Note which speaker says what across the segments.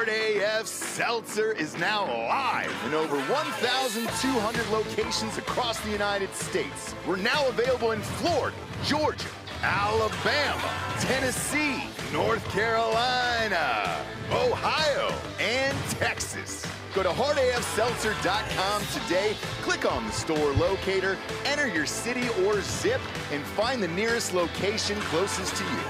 Speaker 1: AF Seltzer is now live in over 1,200 locations across the United States. We're now available in Florida, Georgia, Alabama, Tennessee, North Carolina, Ohio, and Texas. Go to hardafseltzer.com today, click on the store locator, enter your city or zip, and find the nearest location closest to you.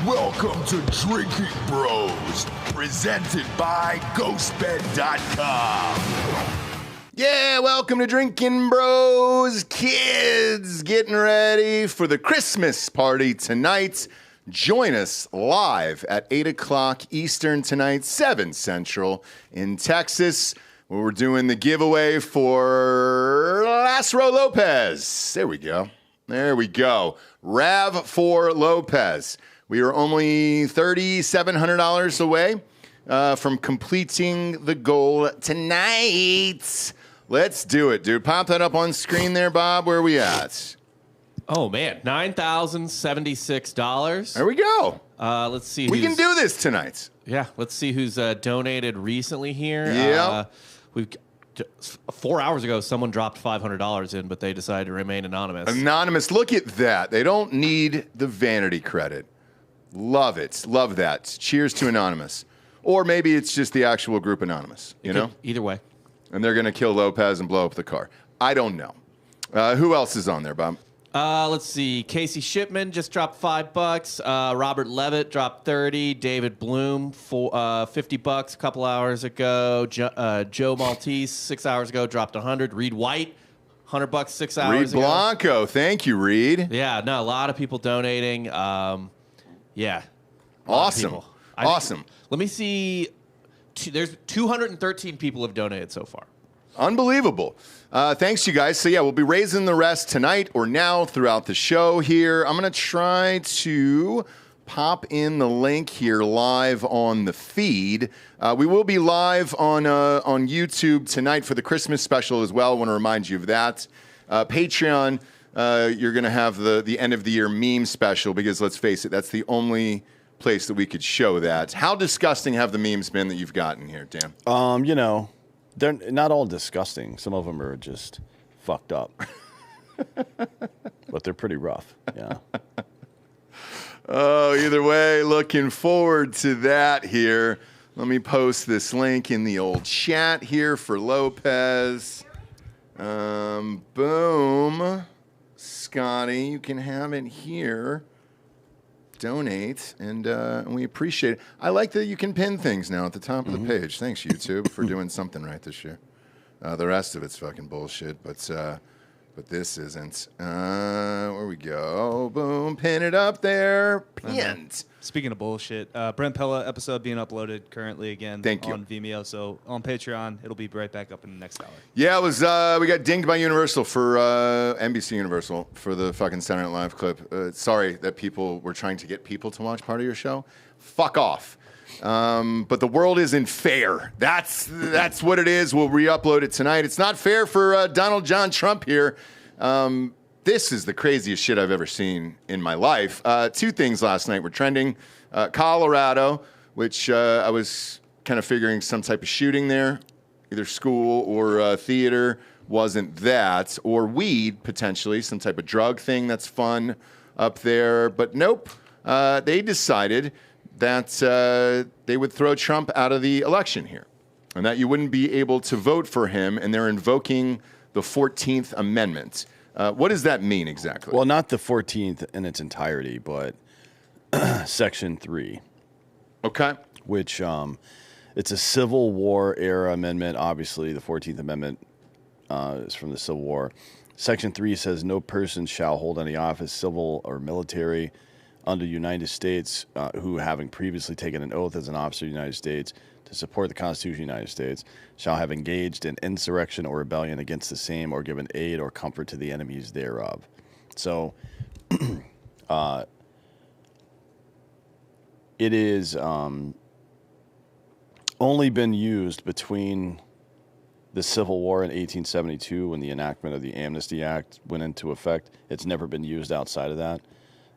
Speaker 1: Welcome to Drinkin Bros, presented by GhostBed.com. Yeah, welcome to Drinkin Bros. Kids, getting ready for the Christmas party tonight. Join us live at 8 o'clock Eastern tonight, 7 Central in Texas, where we're doing the giveaway for Lázaro Lopez. There we go. There we go. RAV4 Lopez. We are only $3,700 away from completing the goal tonight. Let's do it, dude. Pop that up on screen there, Bob. Where are we at?
Speaker 2: Oh, man. $9,076.
Speaker 1: There we go.
Speaker 2: Let's see.
Speaker 1: We can do this tonight.
Speaker 2: Yeah, let's see who's donated recently here.
Speaker 1: Yeah.
Speaker 2: 4 hours ago, someone dropped $500 in, but they decided to remain anonymous.
Speaker 1: Anonymous. Look at that. They don't need the vanity credit. Love it. Love that. Cheers to Anonymous. Or maybe it's just the actual group Anonymous, you know?
Speaker 2: Either way.
Speaker 1: And they're going to kill Lopez and blow up the car. I don't know. Who else is on there, Bob?
Speaker 2: Let's see. Casey Shipman just dropped $5. Robert Levitt dropped 30. David Bloom $50 a couple hours ago. Joe Maltese 6 hours ago dropped 100. Reed White $100 6 hours ago.
Speaker 1: Reed Blanco. Thank you, Reed.
Speaker 2: Yeah, no, a lot of people donating. Yeah.
Speaker 1: Awesome. Awesome.
Speaker 2: Let me see. There's 213 people have donated so far.
Speaker 1: Unbelievable. Thanks, you guys. So, yeah, we'll be raising the rest tonight or now throughout the show here. I'm going to try to pop in the link here live on the feed. We will be live on YouTube tonight for the Christmas special as well. I want to remind you of that. Patreon, you're going to have the end of the year meme special because, let's face it, that's the only place that we could show that. How disgusting have the memes been that you've gotten here, Dan?
Speaker 3: You know, they're not all disgusting. Some of them are just fucked up. But they're pretty rough, yeah.
Speaker 1: Oh, either way, looking forward to that here. Let me post this link in the old chat here for Lopez. Boom. Scotty, you can have it here. Donate, and we appreciate it. I like that you can pin things now at the top of the page. Thanks, YouTube, for doing something right this year. The rest of it's fucking bullshit, but this isn't. Where we go? Boom, pin it up there. Pinned.
Speaker 4: Speaking of bullshit, Brent Pella episode being uploaded currently again on Vimeo. So on Patreon, it'll be right back up in the next hour.
Speaker 1: Yeah, it was. We got dinged by Universal for NBC Universal for the fucking Saturday Night Live clip. Sorry that people were trying to get people to watch part of your show. Fuck off. But the world isn't fair. That's what it is. We'll re-upload it tonight. It's not fair for Donald John Trump here. This is the craziest shit I've ever seen in my life. Two things last night were trending. Colorado, which I was kind of figuring some type of shooting there, either school or theater. Wasn't that. Or weed, potentially, some type of drug thing that's fun up there. But nope. They decided that they would throw Trump out of the election here and that you wouldn't be able to vote for him, and they're invoking the 14th Amendment. What does that mean exactly?
Speaker 3: Well, not the 14th in its entirety, but Section 3.
Speaker 1: Okay.
Speaker 3: Which it's a Civil War era amendment. Obviously, the 14th Amendment is from the Civil War. Section 3 says no person shall hold any office, civil or military, under the United States who, having previously taken an oath as an officer of the United States to support the Constitution of the United States, shall have engaged in insurrection or rebellion against the same or given aid or comfort to the enemies thereof. So it is only been used between the Civil War in 1872 when the enactment of the Amnesty Act went into effect. It's never been used outside of that.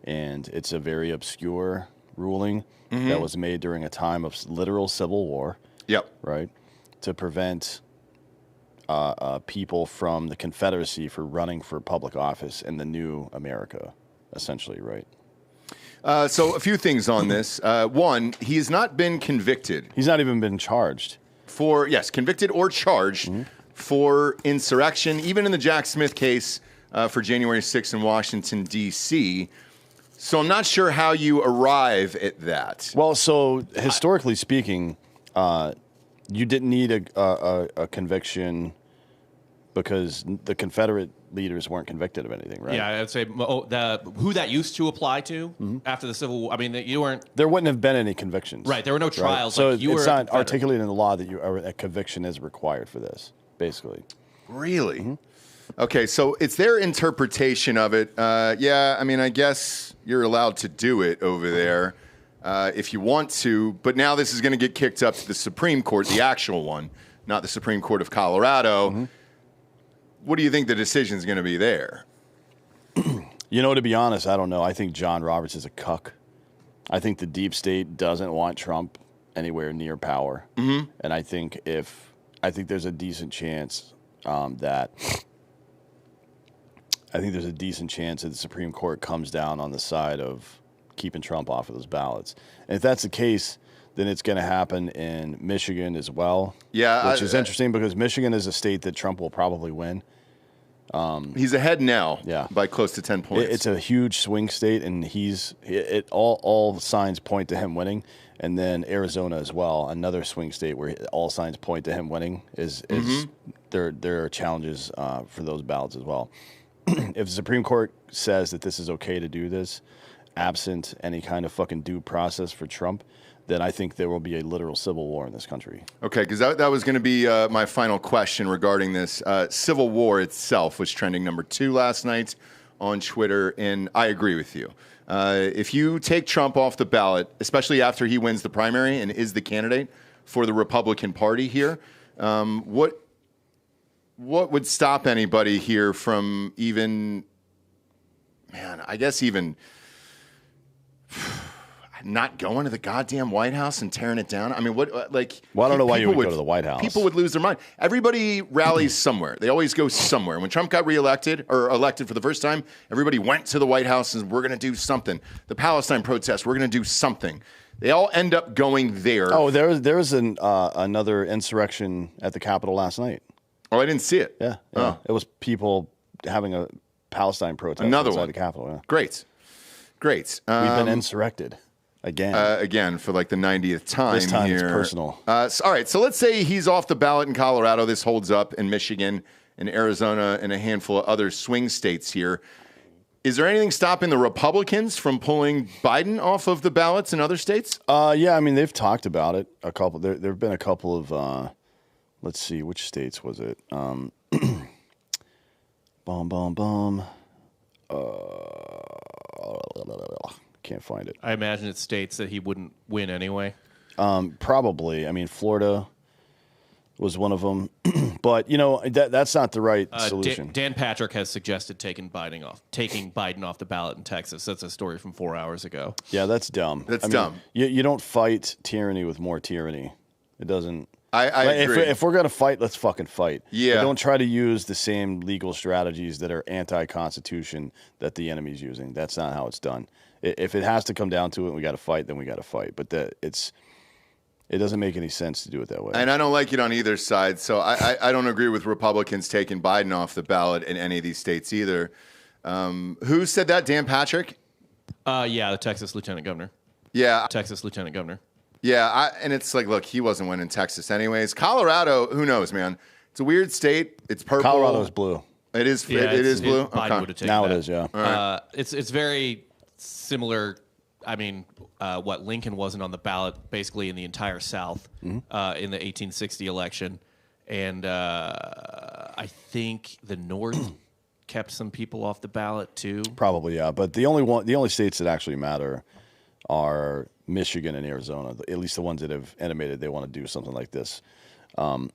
Speaker 3: and it's a very obscure ruling that was made during a time of literal civil war.
Speaker 1: Yep.
Speaker 3: Right, to prevent people from the Confederacy for running for public office in the new America, essentially, right?
Speaker 1: So a few things on this. One, he has not been convicted.
Speaker 3: He's not even been charged.
Speaker 1: Convicted or charged for insurrection, even in the Jack Smith case for January 6th in Washington, D.C. So I'm not sure how you arrive at that.
Speaker 3: Well, so historically speaking, you didn't need a conviction because the Confederate leaders weren't convicted of anything, right?
Speaker 2: Yeah, I'd say who that used to apply to after the Civil War. I mean, you weren't.
Speaker 3: There wouldn't have been any convictions.
Speaker 2: Right, there were no trials.
Speaker 3: Right? So
Speaker 2: like you
Speaker 3: it's
Speaker 2: were
Speaker 3: not articulated in the law that a conviction is required for this, basically.
Speaker 1: Really? Okay, so it's their interpretation of it. Yeah, I mean, I guess you're allowed to do it over there if you want to, but now this is going to get kicked up to the Supreme Court, the actual one, not the Supreme Court of Colorado. What do you think the decision is going to be there?
Speaker 3: To be honest, I don't know. I think John Roberts is a cuck. I think the deep state doesn't want Trump anywhere near power. And I think there's a decent chance that the Supreme Court comes down on the side of keeping Trump off of those ballots. And if that's the case, then it's going to happen in Michigan as well.
Speaker 1: Yeah,
Speaker 3: which is interesting because Michigan is a state that Trump will probably win.
Speaker 1: He's ahead now by close to 10 points.
Speaker 3: It's a huge swing state, and all signs point to him winning. And then Arizona as well, another swing state where all signs point to him winning. There are challenges for those ballots as well. If the Supreme Court says that this is okay to do this, absent any kind of fucking due process for Trump, then I think there will be a literal civil war in this country.
Speaker 1: Okay, because that was going to be my final question regarding this. Civil war itself was trending number 2 last night on Twitter, and I agree with you. If you take Trump off the ballot, especially after he wins the primary and is the candidate for the Republican Party here, what would stop anybody here from even not going to the goddamn White House and tearing it down? I mean,
Speaker 3: Well, I don't know why you would go to the White House.
Speaker 1: People would lose their mind. Everybody rallies somewhere. They always go somewhere. When Trump got reelected or elected for the first time, everybody went to the White House and we're going to do something. The Palestine protests, we're going to do something. They all end up going there.
Speaker 3: Oh, there was another insurrection at the Capitol last night.
Speaker 1: Oh, I didn't see it.
Speaker 3: Yeah. Oh. It was people having a Palestine protest outside the Capitol. Yeah.
Speaker 1: Great.
Speaker 3: We've been insurrected.
Speaker 1: Again, for like the 90th time.
Speaker 3: This time
Speaker 1: here.
Speaker 3: it's personal.
Speaker 1: All right, so let's say he's off the ballot in Colorado. This holds up in Michigan and Arizona and a handful of other swing states here. Is there anything stopping the Republicans from pulling Biden off of the ballots in other states?
Speaker 3: Yeah, I mean, they've talked about it. A couple. There have been a couple of, let's see, which states was it? Can't find it.
Speaker 2: I imagine it states that he wouldn't win anyway.
Speaker 3: Probably. I mean, Florida was one of them. But, that's not the right solution.
Speaker 2: Dan Patrick has suggested taking Biden off the ballot in Texas. That's a story from 4 hours ago.
Speaker 3: Yeah, that's dumb.
Speaker 1: That's dumb.
Speaker 3: You don't fight tyranny with more tyranny. It doesn't.
Speaker 1: I agree.
Speaker 3: If we're going to fight, let's fucking fight.
Speaker 1: Yeah.
Speaker 3: But don't try to use the same legal strategies that are anti-Constitution that the enemy's using. That's not how it's done. If it has to come down to it and we got to fight, then we got to fight. But it doesn't make any sense to do it that way.
Speaker 1: And I don't like it on either side. So I don't agree with Republicans taking Biden off the ballot in any of these states either. Who said that? Dan Patrick?
Speaker 2: Yeah, the Texas Lieutenant Governor.
Speaker 1: Yeah.
Speaker 2: Texas Lieutenant Governor.
Speaker 1: Yeah, and it's like, look, he wasn't winning Texas anyways. Colorado, who knows, man? It's a weird state. It's purple.
Speaker 3: Colorado's blue.
Speaker 1: It is. It is blue.
Speaker 2: Biden would have taken
Speaker 3: now
Speaker 2: that.
Speaker 3: It is. Yeah.
Speaker 1: Right.
Speaker 2: It's very similar. I mean, what Lincoln wasn't on the ballot basically in the entire South in the 1860 election, and I think the North kept some people off the ballot too.
Speaker 3: Probably, yeah. But the only states that actually matter are Michigan and Arizona. At least the ones that have intimated they want to do something like this. To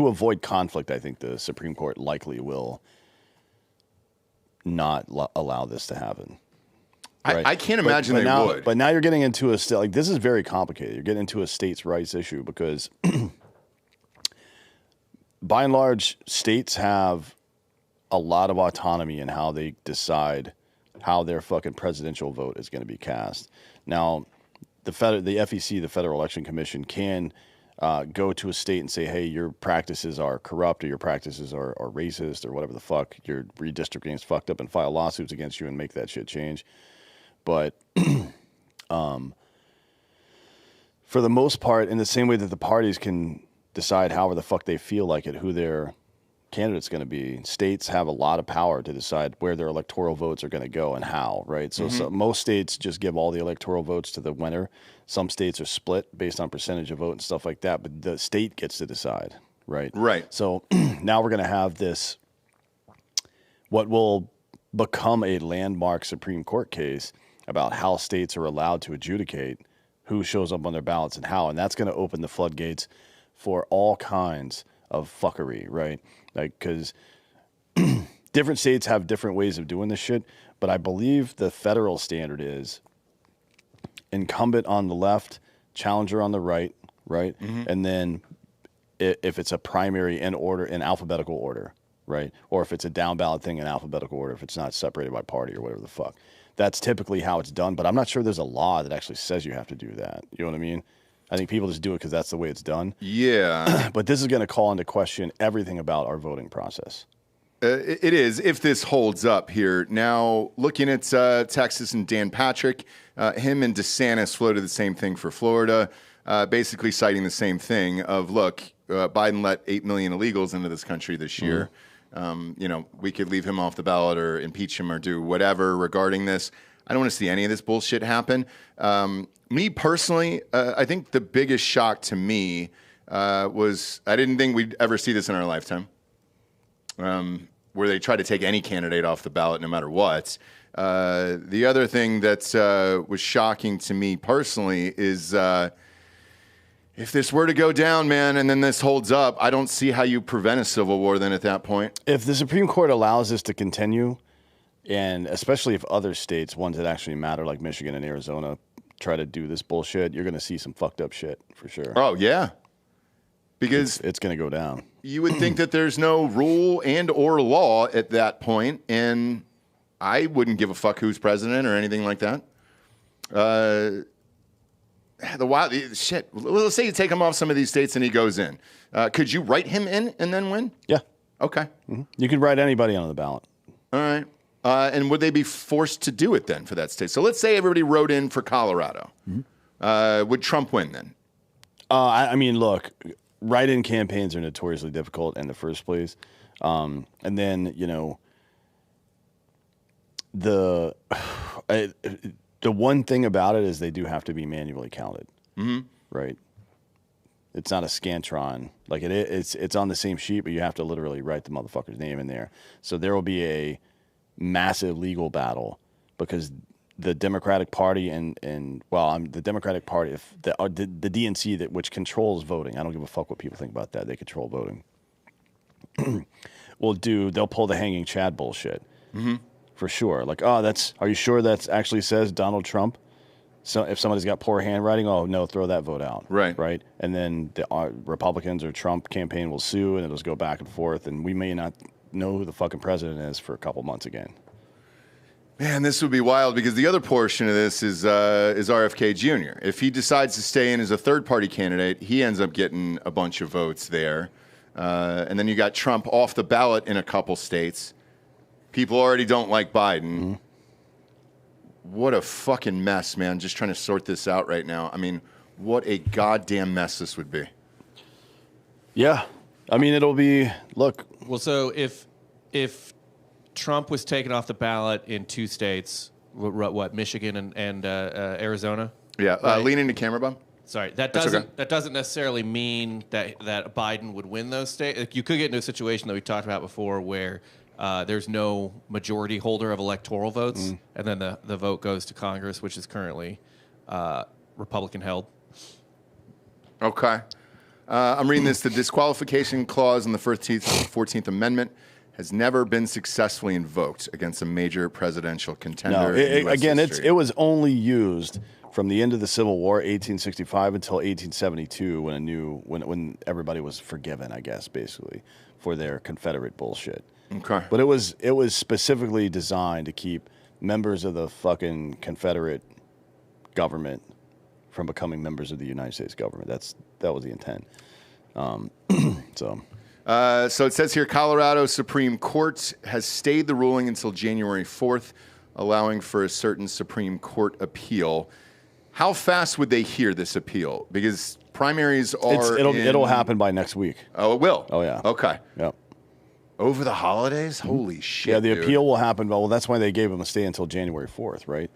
Speaker 3: avoid conflict, I think the Supreme Court likely will not allow this to happen. Right?
Speaker 1: I can't imagine they
Speaker 3: now,
Speaker 1: would.
Speaker 3: But now you're getting into a like this is very complicated. You're getting into a states' rights issue because, by and large, states have a lot of autonomy in how they decide how their fucking presidential vote is going to be cast. Now, the FEC, the Federal Election Commission, can go to a state and say, hey, your practices are corrupt or your practices are racist or whatever the fuck, your redistricting is fucked up, and file lawsuits against you and make that shit change. But for the most part, in the same way that the parties can decide however the fuck they feel like it, who their candidate's going to be, states have a lot of power to decide where their electoral votes are going to go and how, right? So most states just give all the electoral votes to the winner. Some states are split based on percentage of vote and stuff like that, but the state gets to decide, right?
Speaker 1: Right.
Speaker 3: So now we're going to have this, what will become a landmark Supreme Court case about how states are allowed to adjudicate who shows up on their ballots and how, and that's going to open the floodgates for all kinds of fuckery, right? Like, because different states have different ways of doing this shit, but I believe the federal standard is incumbent on the left, challenger on the right, right? And then if it's a primary in order, in alphabetical order, right? Or if it's a down ballot thing in alphabetical order, if it's not separated by party or whatever the fuck. That's typically how it's done, but I'm not sure there's a law that actually says you have to do that. You know what I mean? I think people just do it because that's the way it's done.
Speaker 1: Yeah.
Speaker 3: But this is going to call into question everything about our voting process.
Speaker 1: It is, if this holds up here. Now, looking at Texas and Dan Patrick, him and DeSantis floated the same thing for Florida, basically citing the same thing of, look, Biden let 8 million illegals into this country this year. You know, we could leave him off the ballot or impeach him or do whatever regarding this. I don't want to see any of this bullshit happen. Me personally, I think the biggest shock to me was I didn't think we'd ever see this in our lifetime, where they try to take any candidate off the ballot no matter what. The other thing that was shocking to me personally is if this were to go down, man, and then this holds up, I don't see how you prevent a civil war then at that point.
Speaker 3: If the Supreme Court allows this to continue, and especially if other states, ones that actually matter like Michigan and Arizona, try to do this bullshit, you're going to see some fucked up shit for sure.
Speaker 1: Oh, yeah. Because
Speaker 3: it's going to go down.
Speaker 1: You would think that there's no rule and or law at that point, and I wouldn't give a fuck who's president or anything like that. The wild shit. Let's say you take him off some of these states and he goes in. Could you write him in and then win?
Speaker 3: Yeah.
Speaker 1: Okay.
Speaker 3: You could write anybody on the ballot.
Speaker 1: All right. And would they be forced to do it then for that state? So let's say everybody wrote in for Colorado. Would Trump win then?
Speaker 3: I mean, look, write-in campaigns are notoriously difficult in the first place. And then, you know, the one thing about it is they do have to be manually counted, right? It's not a Scantron. Like it's on the same sheet, but you have to literally write the motherfucker's name in there. So there will be a massive legal battle because the Democratic Party the Democratic Party, if the DNC which controls voting, I don't give a fuck what people think about that. They control voting. They'll pull the hanging Chad bullshit for sure. Like, are you sure that actually says Donald Trump? So if somebody's got poor handwriting, oh no, throw that vote out. Right. And then the Republicans or Trump campaign will sue, and it'll just go back and forth, and we may not know who the fucking president is for a couple months again.
Speaker 1: Man, this would be wild because the other portion of this is RFK Jr. If he decides to stay in as a third-party candidate, he ends up getting a bunch of votes there. And then you got Trump off the ballot in a couple states. People already don't like Biden. What a fucking mess, man. Just trying to sort this out right now. I mean, what a goddamn mess this would be. Yeah.
Speaker 3: I mean, it'll be, look.
Speaker 2: Well, so if Trump was taken off the ballot in 2 states, what Michigan and Arizona?
Speaker 1: Yeah, right? Lean into camera, Bob.
Speaker 2: Sorry, that doesn't necessarily mean that Biden would win those states. Like, you could get into a situation that we talked about before where there's no majority holder of electoral votes, and then the vote goes to Congress, which is currently Republican held.
Speaker 1: Okay. I'm reading this. The disqualification clause in the 14th Amendment has never been successfully invoked against a major presidential contender.
Speaker 3: No,
Speaker 1: in US
Speaker 3: again,
Speaker 1: history.
Speaker 3: it was only used from the end of the Civil War, 1865, until 1872, when everybody was forgiven, I guess, basically, for their Confederate bullshit.
Speaker 1: Okay.
Speaker 3: But it was specifically designed to keep members of the fucking Confederate government from becoming members of the United States government. That was the intent. So
Speaker 1: it says here, Colorado Supreme Court has stayed the ruling until January 4th, allowing for a certain Supreme Court appeal. How fast would they hear this appeal? Because primaries are
Speaker 3: it'll happen by next week.
Speaker 1: Oh, it will?
Speaker 3: Oh, yeah.
Speaker 1: Okay.
Speaker 3: Yep.
Speaker 1: Over the holidays? Holy shit,
Speaker 3: Yeah, the
Speaker 1: dude.
Speaker 3: appeal will happen. Well, that's why they gave them a stay until January 4th, right?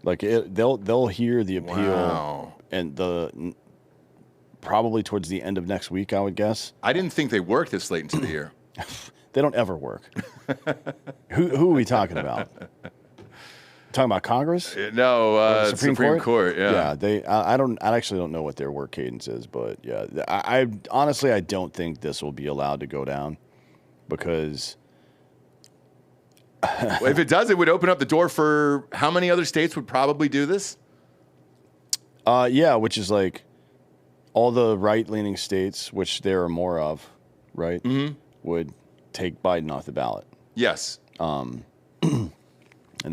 Speaker 3: Like they'll hear the appeal and probably towards the end of next week, I would guess.
Speaker 1: I didn't think they worked this late into the year.
Speaker 3: They don't ever work. Who are we talking about? Talking about Congress?
Speaker 1: No, Supreme Court. Yeah.
Speaker 3: Yeah. I actually don't know what their work cadence is, but yeah, I honestly I don't think this will be allowed to go down because
Speaker 1: Well, if it does, it would open up the door for how many other states would probably do this?
Speaker 3: Yeah, which is like all the right-leaning states, which there are more of, right? Mm-hmm. Would take Biden off the ballot.
Speaker 1: Yes.
Speaker 3: And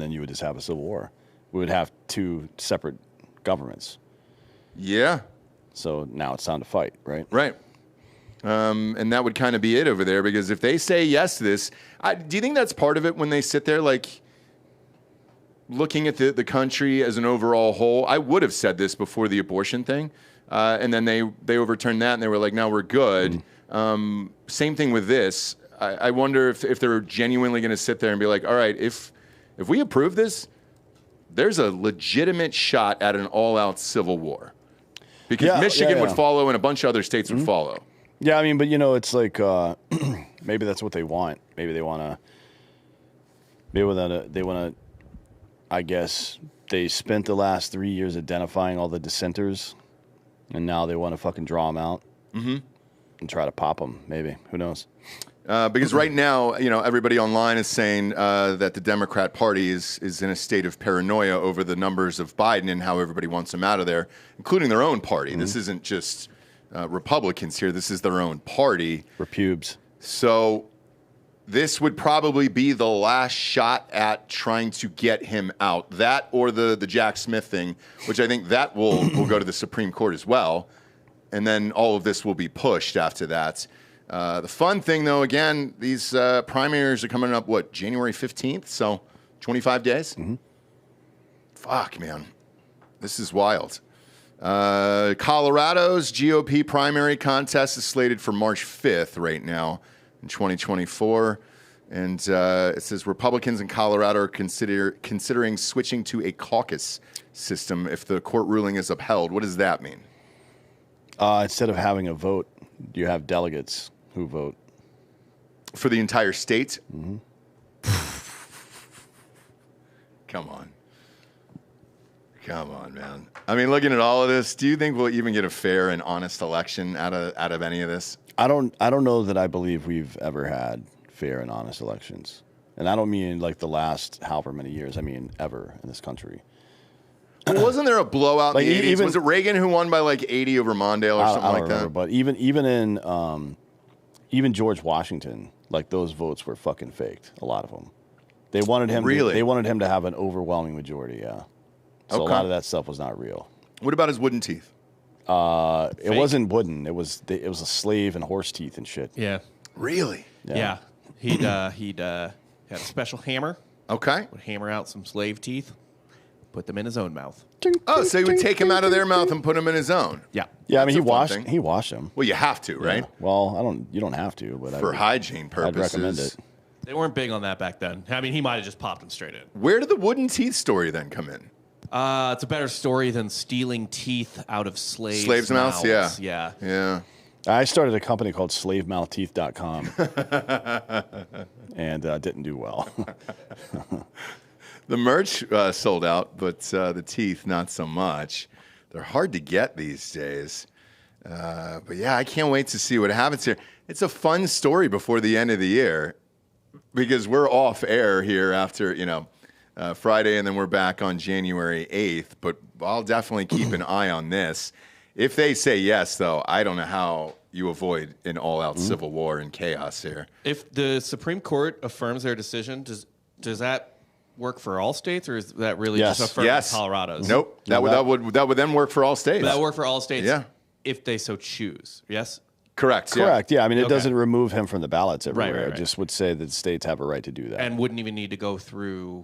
Speaker 3: then you would just have a civil war. We would have two separate governments.
Speaker 1: Yeah.
Speaker 3: So now it's time to fight, right?
Speaker 1: Right. And that would kind of be it over there, because if they say yes to this, do you think that's part of it when they sit there like looking at the country as an overall whole? I would have said this before the abortion thing, and then they overturned that and they were like, no, we're good. Same thing with this. I wonder if they're genuinely going to sit there and be like, all right, if we approve this, there's a legitimate shot at an all-out civil war. Because Michigan would follow and a bunch of other states would follow.
Speaker 3: Yeah, I mean, but it's like maybe that's what they want. Maybe they want to. I guess they spent the last 3 years identifying all the dissenters, and now they want to fucking draw them out and try to pop them. Maybe, who knows?
Speaker 1: Because right now, everybody online is saying that the Democrat Party is in a state of paranoia over the numbers of Biden and how everybody wants him out of there, including their own party. This isn't just Republicans here. This is their own party.
Speaker 3: Repubes.
Speaker 1: So this would probably be the last shot at trying to get him out. That or the Jack Smith thing, which I think that will go to the Supreme Court as well. And then all of this will be pushed after that. The fun thing, though, again, these primaries are coming up, January 15th? So 25 days? Mm-hmm. Fuck, man. This is wild. Colorado's GOP primary contest is slated for March 5th right now in 2024. And it says Republicans in Colorado are considering switching to a caucus system if the court ruling is upheld. What does that mean?
Speaker 3: Instead of having a vote, you have delegates who vote.
Speaker 1: For the entire state?
Speaker 3: Mm-hmm.
Speaker 1: Come on, man. I mean, looking at all of this, do you think we'll even get a fair and honest election out of any of this?
Speaker 3: I don't know that I believe we've ever had fair and honest elections. And I don't mean like the last however many years. I mean ever in this country.
Speaker 1: Well, wasn't there a blowout in the 80s?
Speaker 3: Even,
Speaker 1: was it Reagan who won by like 80 over Mondale or something
Speaker 3: I don't
Speaker 1: like
Speaker 3: remember,
Speaker 1: that?
Speaker 3: But even George Washington, like those votes were fucking faked. A lot of them. They wanted him.
Speaker 1: Really?
Speaker 3: They wanted him to have an overwhelming majority. Yeah. So a lot of that stuff was not real.
Speaker 1: What about his wooden teeth?
Speaker 3: It wasn't wooden. It was a slave and horse teeth and shit.
Speaker 2: Yeah.
Speaker 1: Really?
Speaker 2: Yeah. He'd had a special hammer.
Speaker 1: Okay.
Speaker 2: Would hammer out some slave teeth, put them in his own mouth.
Speaker 1: Oh, so he would take them out of their mouth and put them in his own.
Speaker 2: Yeah.
Speaker 3: Yeah, I mean
Speaker 1: That's a fun thing.
Speaker 3: he washed them.
Speaker 1: Well, you have to, right?
Speaker 3: Yeah. Well, you don't have to, but
Speaker 1: For hygiene purposes.
Speaker 3: I'd recommend it.
Speaker 2: They weren't big on that back then. I mean, he might have just popped them straight in.
Speaker 1: Where did the wooden teeth story then come in?
Speaker 2: It's a better story than stealing teeth out of slaves'
Speaker 1: mouths.
Speaker 2: mouths.
Speaker 1: Yeah.
Speaker 3: I started a company called SlaveMouthTeeth.com, and didn't do well.
Speaker 1: The merch sold out, but the teeth not so much. They're hard to get these days. But yeah, I can't wait to see what happens here. It's a fun story before the end of the year. because we're off air here after, Friday, and then we're back on January 8th. But I'll definitely keep an eye on this. If they say yes, though, I don't know how you avoid an all-out civil war and chaos here.
Speaker 2: If the Supreme Court affirms their decision, does that work for all states, or is that really just affirm Colorado's?
Speaker 1: Nope. That would then work for all states.
Speaker 2: That would work for all states.
Speaker 1: Yeah.
Speaker 2: If they so choose. Yes.
Speaker 3: Correct. Yeah. I mean, it doesn't remove him from the ballots everywhere. Right. It just would say that states have a right to do that,
Speaker 2: and wouldn't even need to go through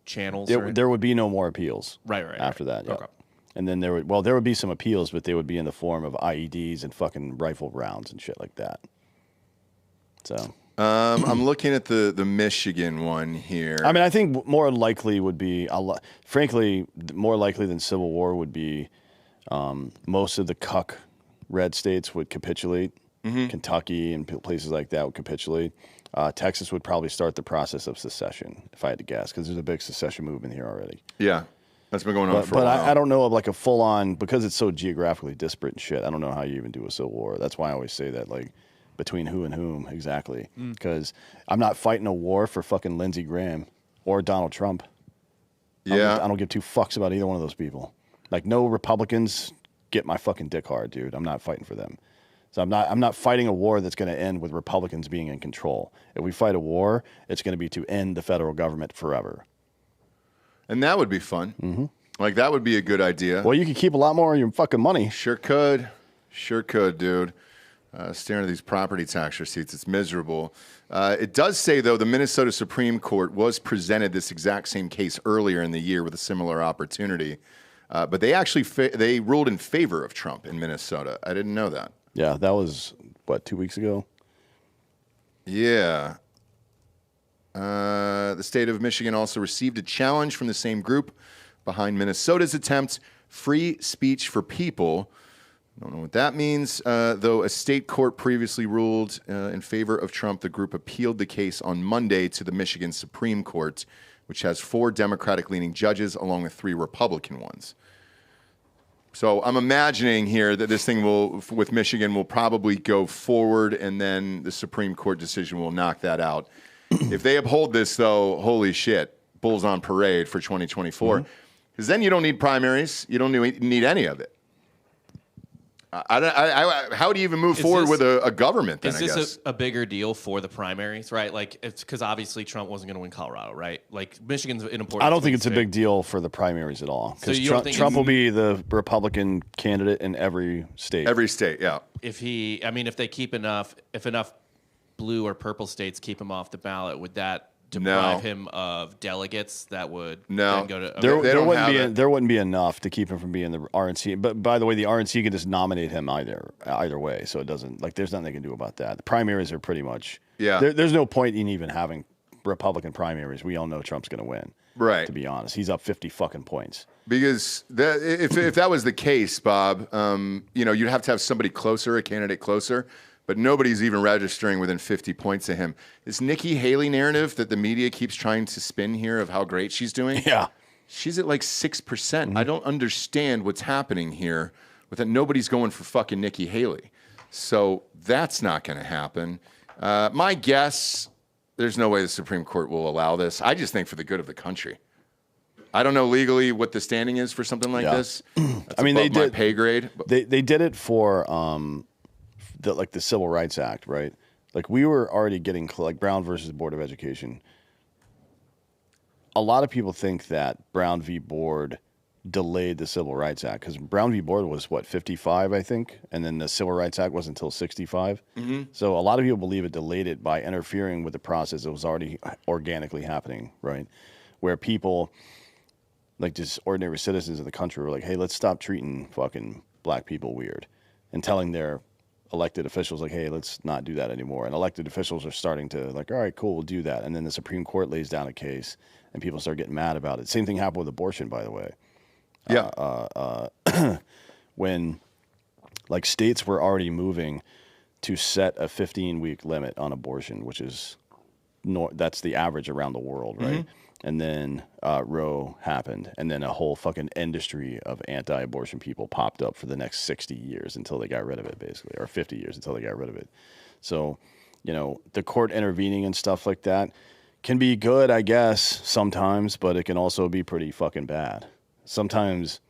Speaker 2: channels.
Speaker 3: There would be no more appeals.
Speaker 2: Right.
Speaker 3: After that. Yeah.
Speaker 2: Okay.
Speaker 3: And then there would be some appeals, but they would be in the form of IEDs and fucking rifle rounds and shit like that. So
Speaker 1: I'm looking at the Michigan one here.
Speaker 3: I mean, I think more likely would be, frankly, more likely than civil war would be most of the cuck red states would capitulate. Kentucky and places like that would capitulate. Texas would probably start the process of secession, if I had to guess, because there's a big secession movement here already.
Speaker 1: Yeah. That's been going on for a while.
Speaker 3: But I don't know of like a full-on, because it's so geographically disparate and shit, I don't know how you even do a civil war. That's why I always say that, like, between who and whom, exactly. Because I'm not fighting a war for fucking Lindsey Graham or Donald Trump.
Speaker 1: Yeah.
Speaker 3: I don't give two fucks about either one of those people. Like, no Republicans get my fucking dick hard, dude. I'm not fighting for them. So I'm not fighting a war that's going to end with Republicans being in control. If we fight a war, it's going to be to end the federal government forever.
Speaker 1: And that would be fun. Like, that would be a good idea.
Speaker 3: Well, you could keep a lot more of your fucking money.
Speaker 1: Sure could, dude. Staring at these property tax receipts, it's miserable. It does say, though, the Minnesota Supreme Court was presented this exact same case earlier in the year with a similar opportunity. But they actually they ruled in favor of Trump in Minnesota. I didn't know that.
Speaker 3: Yeah, that was, 2 weeks ago?
Speaker 1: Yeah. The state of Michigan also received a challenge from the same group behind Minnesota's attempt, Free Speech for People. Don't know what that means. Though a state court previously ruled in favor of Trump, the group appealed the case on Monday to the Michigan Supreme Court, which has 4 Democratic-leaning judges along with 3 Republican ones. So I'm imagining here that this thing with Michigan will probably go forward, and then the Supreme Court decision will knock that out. If they uphold this, though, holy shit, bulls on parade for 2024. Because then you don't need primaries. You don't need any of it. How do you even move forward with a government then, I guess?
Speaker 2: Is this a bigger deal for the primaries, right? Like, it's because obviously Trump wasn't going to win Colorado, right? Like, Michigan's an important
Speaker 3: I don't think it's a big deal for the primaries at all. Because
Speaker 2: So
Speaker 3: Trump will be the Republican candidate in every state.
Speaker 1: Every state, yeah.
Speaker 2: If they keep enough blue or purple states keep him off the ballot, would that deprive him of delegates that would then go to...
Speaker 3: There wouldn't be enough to keep him from being the RNC. But by the way, the RNC can just nominate him either way, so it doesn't... Like, there's nothing they can do about that. The primaries are pretty much...
Speaker 1: Yeah.
Speaker 3: There's no point in even having Republican primaries. We all know Trump's going to win.
Speaker 1: Right.
Speaker 3: To be honest. He's up 50 fucking points.
Speaker 1: Because if that was the case, Bob, you'd have to have somebody closer, a candidate closer, but nobody's even registering within 50 points of him. This Nikki Haley narrative that the media keeps trying to spin here of how great she's doing,
Speaker 3: yeah,
Speaker 1: she's at like 6%. I don't understand what's happening here with that. Nobody's going for fucking Nikki Haley. So that's not going to happen. My guess, there's no way the Supreme Court will allow this. I just think for the good of the country. I don't know legally what the standing is for something like this. That's above my pay grade.
Speaker 3: They did it for the Civil Rights Act, right? Like, we were already getting like Brown versus Board of Education. A lot of people think that Brown v. Board delayed the Civil Rights Act because Brown v. Board was 55, I think, and then the Civil Rights Act was until 65. So a lot of people believe it delayed it by interfering with the process that was already organically happening, right? Where people, like just ordinary citizens of the country, were like, "Hey, let's stop treating fucking black people weird," and telling their elected officials, like, "Hey, let's not do that anymore." And elected officials are starting to like, "All right, cool, we'll do that." And then the Supreme Court lays down a case, and people start getting mad about it. Same thing happened with abortion, by the way.
Speaker 1: Yeah.
Speaker 3: When like states were already moving to set a 15-week limit on abortion, which is that's the average around the world, right? And then Roe happened, and then a whole fucking industry of anti-abortion people popped up for the next 60 years until they got rid of it, basically, or 50 years until they got rid of it. So the court intervening and stuff like that can be good, I guess, sometimes, but it can also be pretty fucking bad. Sometimes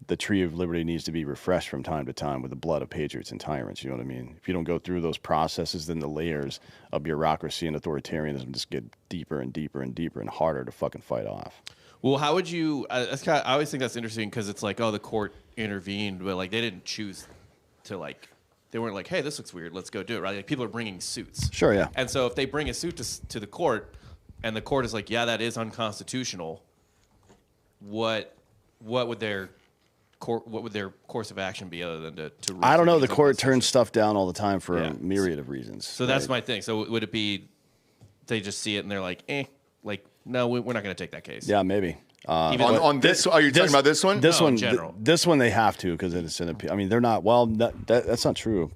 Speaker 3: the tree of liberty needs to be refreshed from time to time with the blood of patriots and tyrants. You know what I mean? If you don't go through those processes, then the layers of bureaucracy and authoritarianism just get deeper and deeper and deeper and harder to fucking fight off.
Speaker 2: Well, how would you? I always think that's interesting because it's like, oh, the court intervened, but like they didn't choose to like. They weren't like, hey, this looks weird, let's go do it, right? Like people are bringing suits.
Speaker 3: Sure, yeah.
Speaker 2: And so if they bring a suit to the court, and the court is like, yeah, that is unconstitutional. What would their course of action be other than to rule?
Speaker 3: I don't know. The court turns stuff down all the time for a myriad of reasons.
Speaker 2: So that's my thing. So would it be they just see it and they're like, no, we're not going to take that case.
Speaker 3: Yeah, maybe.
Speaker 1: On this, are you talking about this one?
Speaker 3: This
Speaker 2: No,
Speaker 3: one,
Speaker 2: in general.
Speaker 3: This one they have to because it's an appeal. I mean, they're not. Well, that's not true.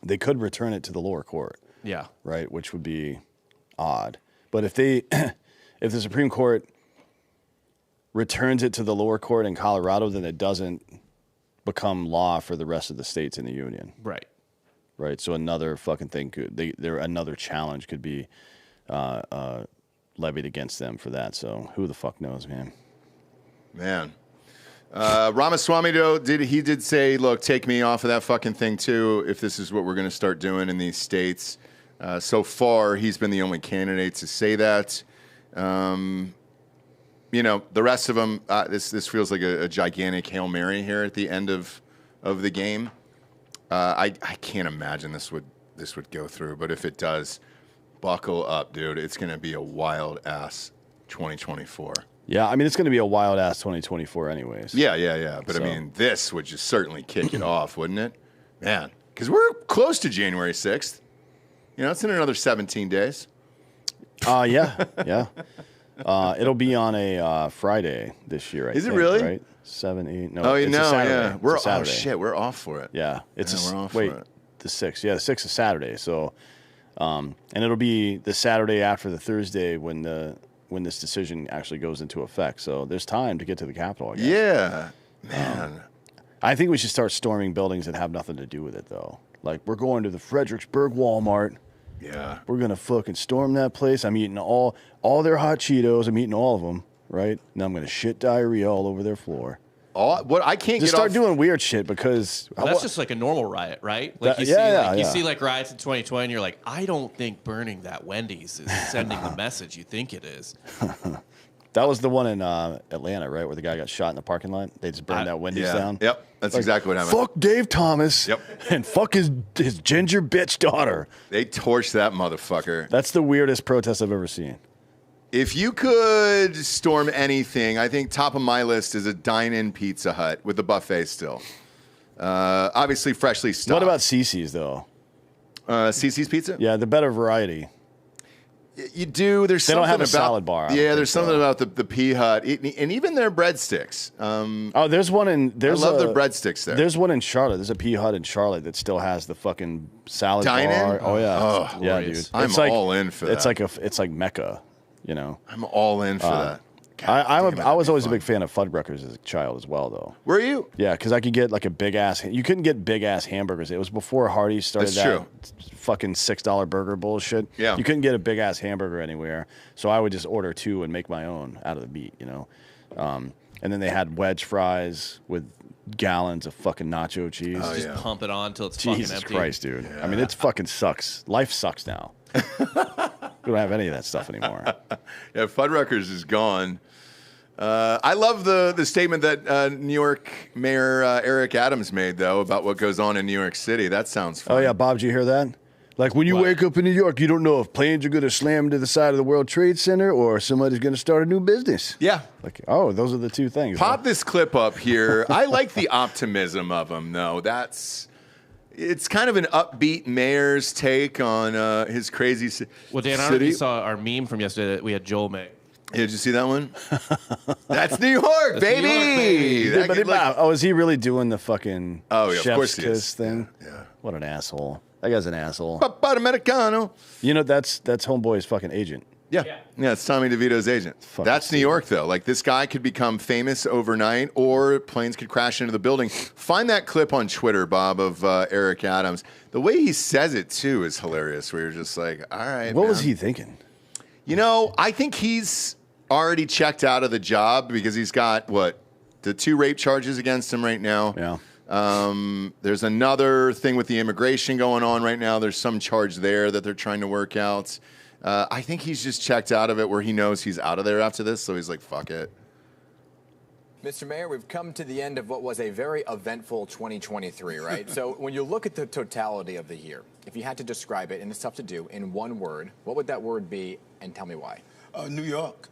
Speaker 3: They could return it to the lower court.
Speaker 2: Yeah.
Speaker 3: Right, which would be odd. But if the Supreme Court returns it to the lower court in Colorado, then it doesn't become law for the rest of the states in the union.
Speaker 2: Right.
Speaker 3: Right. So another fucking thing another challenge could be levied against them for that. So who the fuck knows, man?
Speaker 1: Man. Ramaswamy, though, did say, look, take me off of that fucking thing, too, if this is what we're going to start doing in these states. So far, he's been the only candidate to say that. The rest of them, this feels like a gigantic Hail Mary here at the end of the game. I can't imagine this would go through, but if it does, buckle up, dude. It's going to be a wild-ass 2024.
Speaker 3: Yeah, I mean, it's going to be a wild-ass 2024 anyways.
Speaker 1: Yeah. But, I mean, this would just certainly kick it off, wouldn't it? Man, because we're close to January 6th. It's in another 17 days.
Speaker 3: Yeah. It'll be on a Friday this year, I think.
Speaker 1: Is it really?
Speaker 3: Right? 7, 8, no.
Speaker 1: Oh,
Speaker 3: it's a Saturday.
Speaker 1: Yeah.
Speaker 3: It's a Saturday.
Speaker 1: Oh, shit, we're off for it.
Speaker 3: Yeah.
Speaker 1: We're off for it.
Speaker 3: The 6th. Yeah, the 6th is Saturday. So, and it'll be the Saturday after the Thursday when this decision actually goes into effect. So there's time to get to the Capitol, I guess.
Speaker 1: Yeah. Man.
Speaker 3: I think we should start storming buildings that have nothing to do with it, though. Like, we're going to the Fredericksburg Walmart.
Speaker 1: Yeah.
Speaker 3: We're going to fucking storm that place. I'm eating all their hot Cheetos. I'm eating all of them, right? And I'm going to shit diarrhea all over their floor.
Speaker 1: I can't
Speaker 3: just
Speaker 1: get
Speaker 3: start
Speaker 1: off.
Speaker 3: doing weird shit because...
Speaker 2: Well, that's just like a normal riot, right? Like you see like riots in 2020 and you're like, I don't think burning that Wendy's is sending the message you think it is.
Speaker 3: That was the one in Atlanta, right, where the guy got shot in the parking lot? They just burned that Wendy's down?
Speaker 1: Yep, that's exactly what happened.
Speaker 3: Fuck Dave Thomas.
Speaker 1: Yep.
Speaker 3: And fuck his ginger bitch daughter.
Speaker 1: They torched that motherfucker.
Speaker 3: That's the weirdest protest I've ever seen.
Speaker 1: If you could storm anything, I think top of my list is a dine-in Pizza Hut with the buffet still. Obviously freshly stocked.
Speaker 3: What about CC's, though?
Speaker 1: CC's Pizza?
Speaker 3: Yeah, the better variety.
Speaker 1: You do. There's
Speaker 3: they
Speaker 1: something
Speaker 3: don't have a
Speaker 1: about,
Speaker 3: salad bar.
Speaker 1: Yeah, there's something about the P Hut, and even their breadsticks.
Speaker 3: There's one in.
Speaker 1: I love their breadsticks there.
Speaker 3: There's one in Charlotte. There's a P Hut in Charlotte that still has the fucking salad
Speaker 1: Dine-in?
Speaker 3: bar. Oh yeah,
Speaker 1: Oh,
Speaker 3: yeah,
Speaker 2: glorious.
Speaker 3: dude.
Speaker 1: I'm
Speaker 3: It's like,
Speaker 1: all in for that.
Speaker 3: It's like Mecca,
Speaker 1: I'm all in for that. God
Speaker 3: I
Speaker 1: damn it,
Speaker 3: was
Speaker 1: that'd be
Speaker 3: always
Speaker 1: fun.
Speaker 3: a big fan of Fuddruckers as a child as well, though.
Speaker 1: Were you?
Speaker 3: Yeah, because I could get like a big ass. You couldn't get big ass hamburgers. It was before Hardee's started
Speaker 1: That's true.
Speaker 3: fucking $6 burger bullshit.
Speaker 1: Yeah.
Speaker 3: You couldn't get a big ass hamburger anywhere, so I would just order two and make my own out of the meat, And then they had wedge fries with gallons of fucking nacho cheese.
Speaker 1: Oh,
Speaker 2: Just
Speaker 1: yeah.
Speaker 2: pump it on until it's
Speaker 3: Jesus
Speaker 2: fucking empty.
Speaker 3: Christ, dude. I mean, it fucking sucks. Life sucks now. We don't have any of that stuff anymore.
Speaker 1: Yeah, Fuddruckers is gone. I love the statement that New York Mayor Eric Adams made, though, about what goes on in New York City. That sounds fun.
Speaker 3: Oh, yeah, Bob, did you hear that? Like, when you wake up in New York, you don't know if planes are going to slam into the side of the World Trade Center or somebody's going to start a new business.
Speaker 1: Yeah.
Speaker 3: Like, oh, those are the two things.
Speaker 1: Pop this clip up here. I like the optimism of him, though. It's kind of an upbeat mayor's take on his crazy city.
Speaker 2: Well, Dan, I don't know if you saw our meme from yesterday that we had Joel make.
Speaker 1: Yeah, did you see that one? That's New York, baby!
Speaker 2: New York, baby.
Speaker 1: That could look-
Speaker 3: Oh, is he really doing the fucking
Speaker 1: Oh, yeah, of
Speaker 3: chef's
Speaker 1: course he
Speaker 3: kiss
Speaker 1: is.
Speaker 3: thing?
Speaker 1: Yeah.
Speaker 3: What an asshole. That guy's an asshole.
Speaker 1: Papa Americano.
Speaker 3: You know, that's Homeboy's fucking agent.
Speaker 1: Yeah, it's Tommy DeVito's agent. That's New York, though. Like, this guy could become famous overnight, or planes could crash into the building. Find that clip on Twitter, Bob, of Eric Adams. The way he says it, too, is hilarious, where you're just like, all right,
Speaker 3: What was he thinking?
Speaker 1: You know, I think he's already checked out of the job because he's got, the 2 rape charges against him right now.
Speaker 3: Yeah.
Speaker 1: There's another thing with the immigration going on right now. There's some charge there that they're trying to work out. I think he's just checked out of it where he knows he's out of there after this, so he's like, fuck it.
Speaker 5: Mr. Mayor, we've come to the end of what was a very eventful 2023, right? So when you look at the totality of the year, if you had to describe it, and it's tough to do, in one word, what would that word be, and tell me why?
Speaker 6: New York.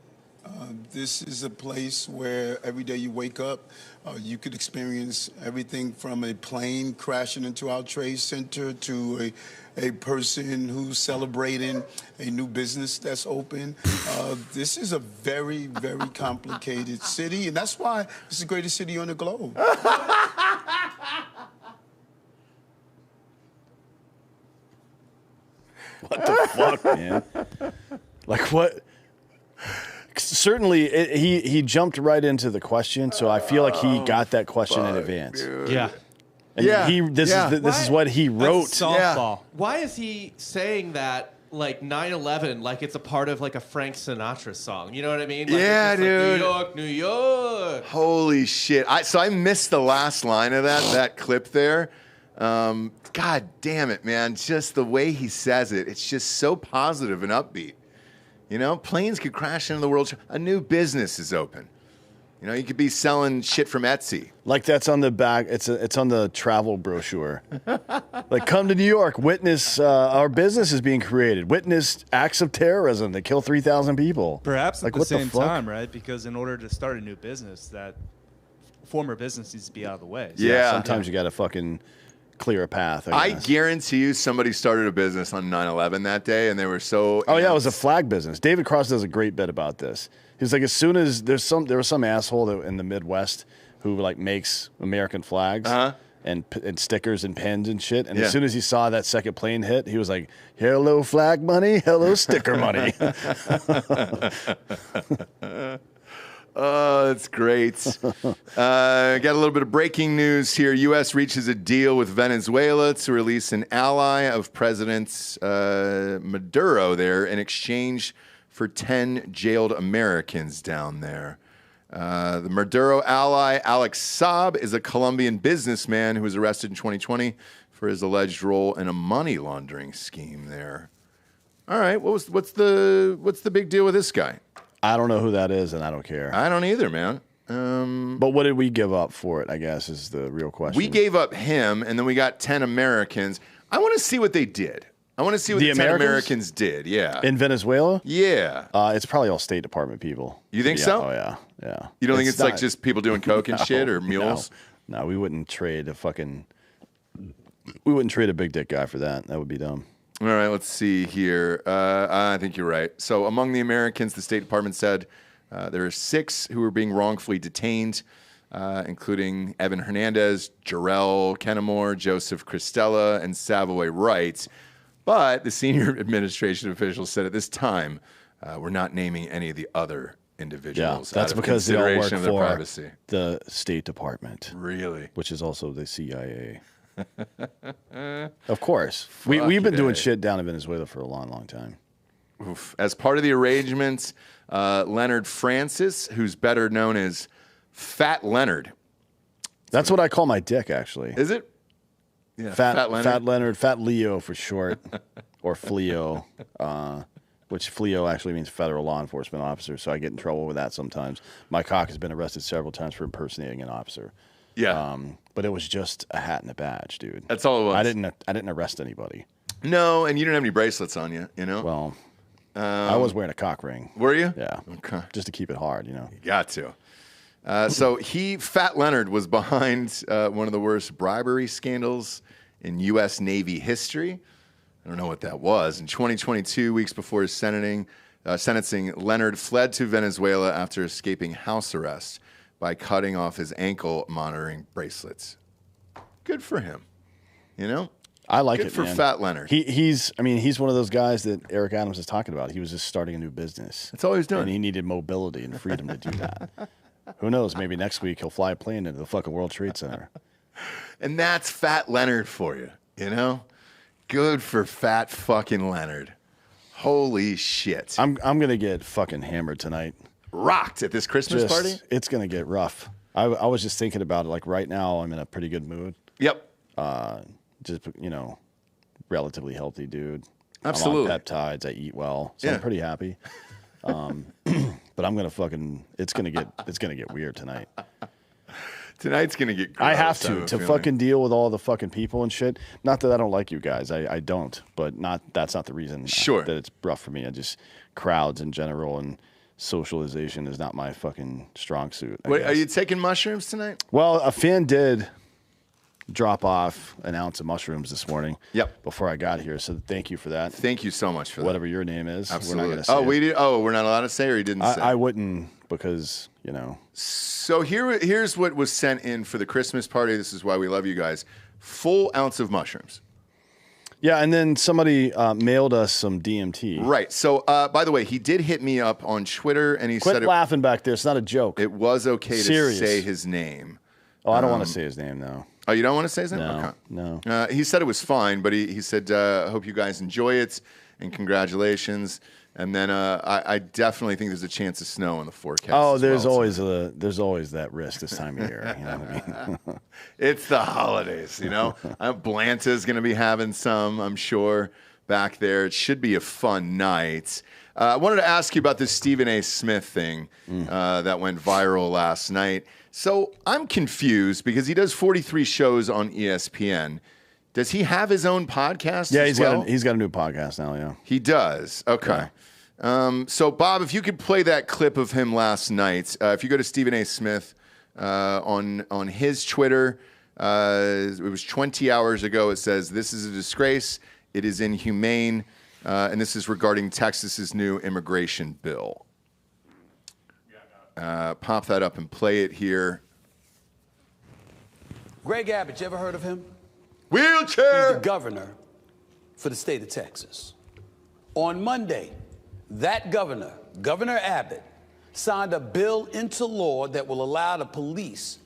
Speaker 6: This is a place where every day you wake up, you could experience everything from a plane crashing into our trade center to a person who's celebrating a new business that's open. This is a very, very complicated city, and that's why it's the greatest city on the globe.
Speaker 3: What the fuck, man? Like, what? Certainly, he jumped right into the question, so I feel like he got that question in advance.
Speaker 1: Dude.
Speaker 4: Yeah.
Speaker 3: And this is what he wrote.
Speaker 4: Softball.
Speaker 2: Why is he saying that like 9/11 like it's a part of like a Frank Sinatra song? You know what I mean? Like,
Speaker 1: Yeah,
Speaker 2: it's just like,
Speaker 1: dude.
Speaker 2: New York, New York.
Speaker 1: Holy shit. So I missed the last line of that clip there. God damn it, man. Just the way he says it, it's just so positive and upbeat. You know, planes could crash into the world. A new business is open. You know, you could be selling shit from Etsy.
Speaker 3: Like that's on the back. It's on the travel brochure. Like, come to New York. Witness our business is being created. Witness acts of terrorism that kill 3,000 people.
Speaker 4: Perhaps
Speaker 3: like,
Speaker 4: at the
Speaker 3: what
Speaker 4: same
Speaker 3: fuck?
Speaker 4: time, right? Because in order to start a new business, that former business needs to be out of the way. So
Speaker 1: Yeah.
Speaker 3: Sometimes you got to fucking clear a path.
Speaker 1: I
Speaker 3: guess.
Speaker 1: guarantee you somebody started a business on 9/11 that day, and they were so...
Speaker 3: Oh yeah, it was a flag business. David Cross does a great bit about this. He's like, as soon as there was some asshole in the Midwest who like makes American flags and stickers and pins and shit. And as soon as he saw that second plane hit, he was like, "Hello, flag money. Hello, sticker money."
Speaker 1: Oh, that's great. Got a little bit of breaking news here. U.S. reaches a deal with Venezuela to release an ally of President Maduro there in exchange for 10 jailed Americans down there. The Maduro ally, Alex Saab, is a Colombian businessman who was arrested in 2020 for his alleged role in a money laundering scheme there. All right, what's the big deal with this guy?
Speaker 3: I don't know who that is, and I don't care.
Speaker 1: I don't either, man.
Speaker 3: But what did we give up for it, I guess, is the real question.
Speaker 1: We gave up him, and then we got 10 Americans. I want to see what they did. I want to see what the 10 Americans did. Yeah.
Speaker 3: In Venezuela?
Speaker 1: Yeah.
Speaker 3: It's probably all State Department people.
Speaker 1: You think
Speaker 3: Yeah.
Speaker 1: so?
Speaker 3: Oh, yeah. Yeah.
Speaker 1: You don't think it's like
Speaker 3: not-
Speaker 1: just people doing coke and shit or mules?
Speaker 3: No, we wouldn't trade we wouldn't trade a big dick guy for that. That would be dumb.
Speaker 1: All right, let's see here. I think you're right. So among the Americans, the State Department said there are 6 who were being wrongfully detained, including Evan Hernandez, Jarrell Kennemore, Joseph Christella, and Savoy Wright. But the senior administration officials said at this time, we're not naming any of the other individuals.
Speaker 3: Yeah, that's
Speaker 1: out of
Speaker 3: because they all work
Speaker 1: consideration of their
Speaker 3: for
Speaker 1: privacy.
Speaker 3: the State Department.
Speaker 1: Really?
Speaker 3: Which is also the CIA. Of course. We've been doing shit down in Venezuela for a long, long time.
Speaker 1: Oof. As part of the arrangement, Leonard Francis, who's better known as Fat Leonard.
Speaker 3: That's what I call my dick, actually.
Speaker 1: Is it? Yeah,
Speaker 3: Fat Leonard, Fat Leo for short, or Fleo, which Fleo actually means federal law enforcement officer, so I get in trouble with that sometimes. My cock has been arrested several times for impersonating an officer.
Speaker 1: Yeah.
Speaker 3: But it was just a hat and a badge, dude.
Speaker 1: That's all it was.
Speaker 3: I didn't arrest anybody.
Speaker 1: No, and you didn't have any bracelets on you, you know?
Speaker 3: Well, I was wearing a cock ring.
Speaker 1: Were you?
Speaker 3: Yeah.
Speaker 1: Okay.
Speaker 3: Just to keep it hard, you know.
Speaker 1: You got to. So Fat Leonard, was behind one of the worst bribery scandals in U.S. Navy history. I don't know what that was. In 2022, weeks before his sentencing, Leonard fled to Venezuela after escaping house arrest by cutting off his ankle monitoring bracelets. Good for him. You know?
Speaker 3: I like
Speaker 1: Good
Speaker 3: it,
Speaker 1: for
Speaker 3: man.
Speaker 1: Fat Leonard.
Speaker 3: He's one of those guys that Eric Adams is talking about. He was just starting a new business.
Speaker 1: That's all he's doing.
Speaker 3: And he needed mobility and freedom to do that. Who knows? Maybe next week he'll fly a plane into the fucking World Trade Center.
Speaker 1: And that's Fat Leonard for you, you know? Good for Fat fucking Leonard. Holy shit.
Speaker 3: I'm gonna get fucking hammered tonight.
Speaker 1: Rocked at this Christmas party?
Speaker 3: It's gonna get rough. I was just thinking about it. Like right now, I'm in a pretty good mood.
Speaker 1: Yep.
Speaker 3: Just relatively healthy dude.
Speaker 1: Absolutely.
Speaker 3: I'm on peptides. I eat well, so I'm pretty happy. But I'm gonna fucking. It's gonna get weird tonight.
Speaker 1: Tonight's gonna get gross,
Speaker 3: I have to
Speaker 1: feeling.
Speaker 3: fucking deal with all the fucking people and shit. Not that I don't like you guys. I don't. But that's not the reason.
Speaker 1: Sure.
Speaker 3: That it's rough for me. I just crowds in general and socialization is not my fucking strong suit.
Speaker 1: Wait, are you taking mushrooms tonight?
Speaker 3: Well, a fan did drop off an ounce of mushrooms this morning.
Speaker 1: Yep.
Speaker 3: Before I got here, so thank you for that.
Speaker 1: Thank you so much for that.
Speaker 3: Whatever your name is.
Speaker 1: Absolutely.
Speaker 3: We're not gonna say
Speaker 1: we
Speaker 3: it.
Speaker 1: did. Oh, we're not allowed to say, or he didn't say.
Speaker 3: I wouldn't because
Speaker 1: So here's what was sent in for the Christmas party. This is why we love you guys. Full ounce of mushrooms.
Speaker 3: Yeah, and then somebody mailed us some DMT.
Speaker 1: Right. So, by the way, he did hit me up on Twitter, and he
Speaker 3: Quit
Speaker 1: said
Speaker 3: laughing back there. It's not a joke.
Speaker 1: it was okay
Speaker 3: Serious.
Speaker 1: to say his name.
Speaker 3: Oh, I don't want to say his name now.
Speaker 1: Oh, you don't want to say his name?
Speaker 3: No,
Speaker 1: Okay.
Speaker 3: no.
Speaker 1: He said it was fine, but he said, hope you guys enjoy it, and congratulations. And then I definitely think there's a chance of snow in the forecast.
Speaker 3: Oh,
Speaker 1: as
Speaker 3: there's
Speaker 1: well,
Speaker 3: always that risk this time of year. You know what I mean?
Speaker 1: It's the holidays, you know. Blanta's going to be having some, I'm sure, back there. It should be a fun night. I wanted to ask you about this Stephen A. Smith thing that went viral last night. So I'm confused because he does 43 shows on ESPN. Does he have his own podcast?
Speaker 3: Yeah,
Speaker 1: as well?
Speaker 3: he's got a new podcast now. Yeah,
Speaker 1: He does. Okay. So, Bob, if you could play that clip of him last night, if you go to Stephen A. Smith on his Twitter, it was 20 hours ago. It says, "This is a disgrace. It is inhumane," and this is regarding Texas's new immigration bill. Pop that up and play it here.
Speaker 7: Greg Abbott, you ever heard of him?
Speaker 1: Wheelchair.
Speaker 7: He's the governor for the state of Texas. On Monday, that governor, Governor Abbott, signed a bill into law that will allow the police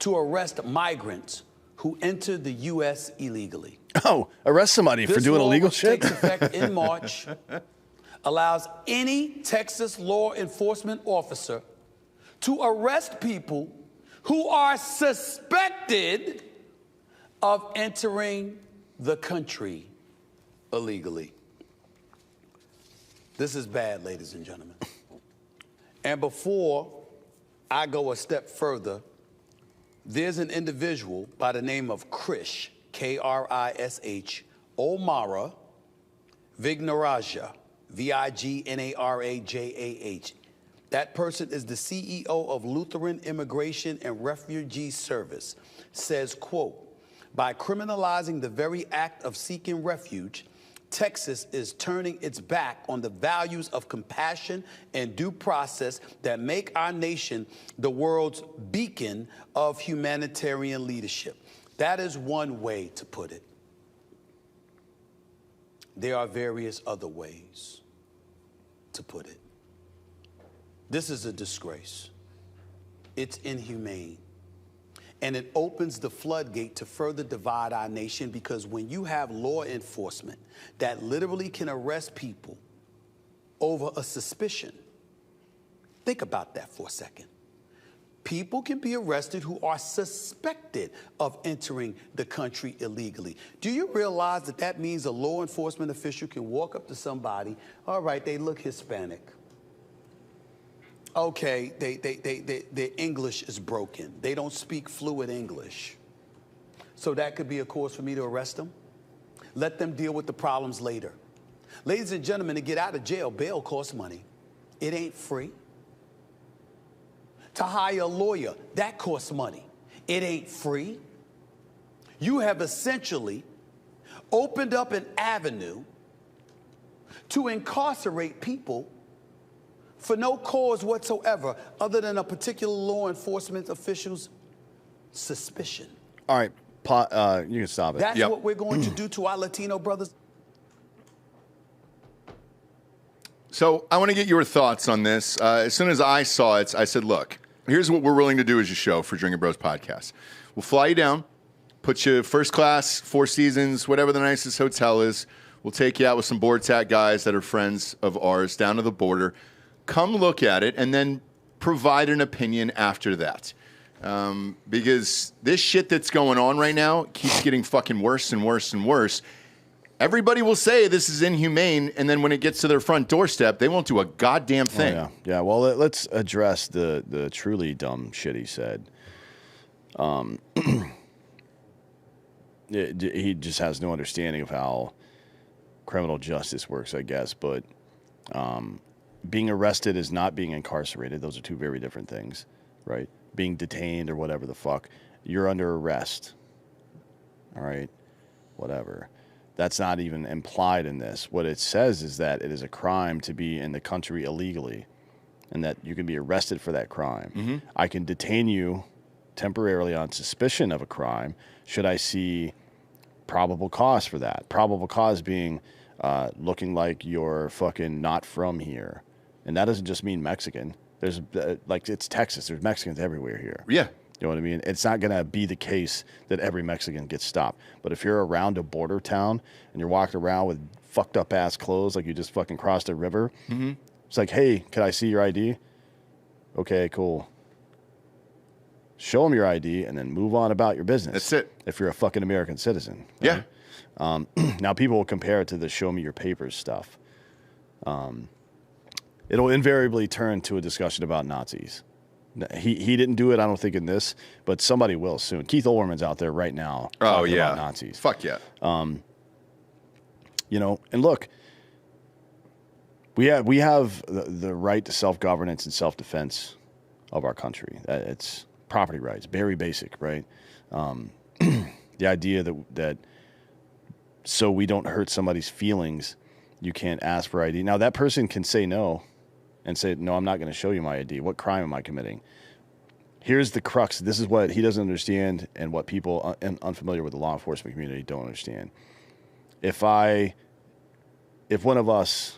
Speaker 7: to arrest migrants who enter the U.S. illegally.
Speaker 3: Oh, arrest somebody for doing
Speaker 7: law,
Speaker 3: illegal
Speaker 7: which
Speaker 3: shit?
Speaker 7: takes effect in March, allows any Texas law enforcement officer to arrest people who are suspected of entering the country illegally. This is bad, ladies and gentlemen. And before I go a step further, there's an individual by the name of Krish, K-R-I-S-H, Omara Vignarajah, V-I-G-N-A-R-A-J-A-H. That person is the CEO of Lutheran Immigration and Refugee Service, says, quote, "By criminalizing the very act of seeking refuge, Texas is turning its back on the values of compassion and due process that make our nation the world's beacon of humanitarian leadership." That is one way to put it. There are various other ways to put it. This is a disgrace. It's inhumane. And it opens the floodgate to further divide our nation, because when you have law enforcement that literally can arrest people over a suspicion, think about that for a second. People can be arrested who are suspected of entering the country illegally. Do you realize that that means a law enforcement official can walk up to somebody, all right, they look Hispanic. Okay, their English is broken. They don't speak fluid English. So that could be a cause for me to arrest them. Let them deal with the problems later. Ladies and gentlemen, to get out of jail, bail costs money. It ain't free. To hire a lawyer, that costs money. It ain't free. You have essentially opened up an avenue to incarcerate people for no cause whatsoever other than a particular law enforcement official's suspicion.
Speaker 3: All right. You can stop it.
Speaker 7: That's what we're going to do to our Latino brothers.
Speaker 1: So I want to get your thoughts on this. As soon as I saw it, I said, look, here's what we're willing to do as your show for Drinkin' Bros podcast. We'll fly you down, put you first class, Four Seasons, whatever the nicest hotel is. We'll take you out with some board tack guys that are friends of ours down to the border. Come look at it and then provide an opinion after that. Because this shit that's going on right now keeps getting fucking worse and worse and worse. Everybody will say this is inhumane, and then when it gets to their front doorstep, they won't do a goddamn thing.
Speaker 3: Oh, yeah. Well, let's address the truly dumb shit he said. He just has no understanding of how criminal justice works, I guess. But being arrested is not being incarcerated. Those are two very different things, right? Being detained or whatever the fuck. You're under arrest. All right? Whatever. That's not even implied in this. What it says is that it is a crime to be in the country illegally and that you can be arrested for that crime. Mm-hmm. I can detain you temporarily on suspicion of a crime should I see probable cause for that. Probable cause being looking like you're fucking not from here. And that doesn't just mean Mexican. There's like it's Texas. There's Mexicans everywhere here.
Speaker 1: Yeah.
Speaker 3: You know what I mean? It's not going to be the case that every Mexican gets stopped. But if you're around a border town and you're walking around with fucked up ass clothes like you just fucking crossed a river, mm-hmm. It's like, hey, can I see your ID? Okay, cool. Show them your ID and then move on about your business.
Speaker 1: That's it.
Speaker 3: If you're a fucking American citizen. Right? Yeah. Now people will compare it to the show me your papers stuff. It'll invariably turn to a discussion about Nazis. He didn't do it, I don't think, in this, but somebody will soon. Keith Olbermann's out there right now talking about Nazis.
Speaker 1: Fuck yeah.
Speaker 3: You know, and look, we have the right to self-governance and self-defense of our country. It's property rights, very basic, right? The idea that so we don't hurt somebody's feelings, you can't ask for ID. Now, that person can say no and say, no, I'm not going to show you my ID. What crime am I committing? Here's the crux. This is what he doesn't understand and what people unfamiliar with the law enforcement community don't understand. If one of us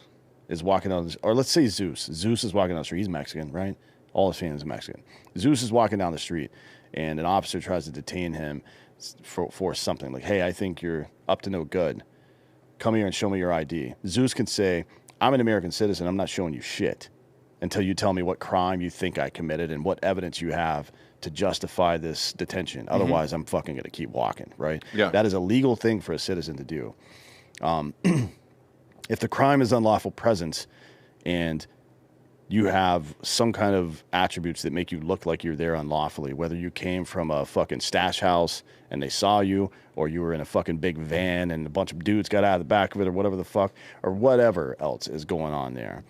Speaker 3: is walking down, or let's say Zeus is walking down the street. He's Mexican, right? All his family is Mexican. Zeus is walking down the street, and an officer tries to detain him for something. Like, hey, I think you're up to no good. Come here and show me your ID. Zeus can say, I'm an American citizen. I'm not showing you shit until you tell me what crime you think I committed and what evidence you have to justify this detention. Otherwise, I'm fucking going to keep walking, right?
Speaker 1: Yeah.
Speaker 3: That is a legal thing for a citizen to do. If the crime is unlawful presence and you have some kind of attributes that make you look like you're there unlawfully, whether you came from a fucking stash house and they saw you, or you were in a fucking big van and a bunch of dudes got out of the back of it, or whatever the fuck, or whatever else is going on there.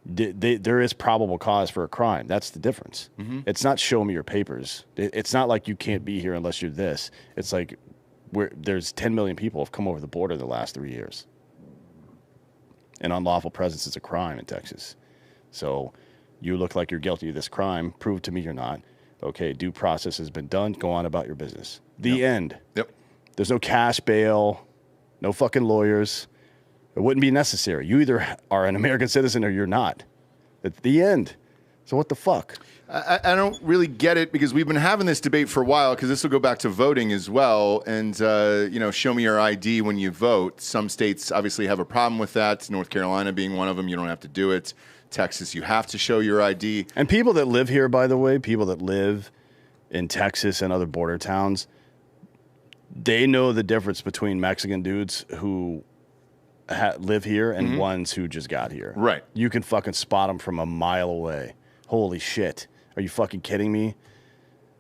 Speaker 3: There is probable cause for a crime. That's the difference. Mm-hmm. It's not show me your papers. It's not like you can't be here unless you're this. It's like there's 10 million people have come over the border the last 3 years. And unlawful presence is a crime in Texas. So you look like you're guilty of this crime. Prove to me you're not. Okay, due process has been done. Go on about your business. The end.
Speaker 1: Yep.
Speaker 3: There's no cash bail, no fucking lawyers. It wouldn't be necessary. You either are an American citizen or you're not. At the end. So what the fuck?
Speaker 1: I don't really get it because we've been having this debate for a while because this will go back to voting as well. And, show me your ID when you vote. Some states obviously have a problem with that. North Carolina being one of them. You don't have to do it. Texas, you have to show your ID.
Speaker 3: And people that live here, by the way, people that live in Texas and other border towns, they know the difference between Mexican dudes who live here and mm-hmm. ones who just got here.
Speaker 1: Right.
Speaker 3: You can fucking spot them from a mile away. Holy shit. Are you fucking kidding me?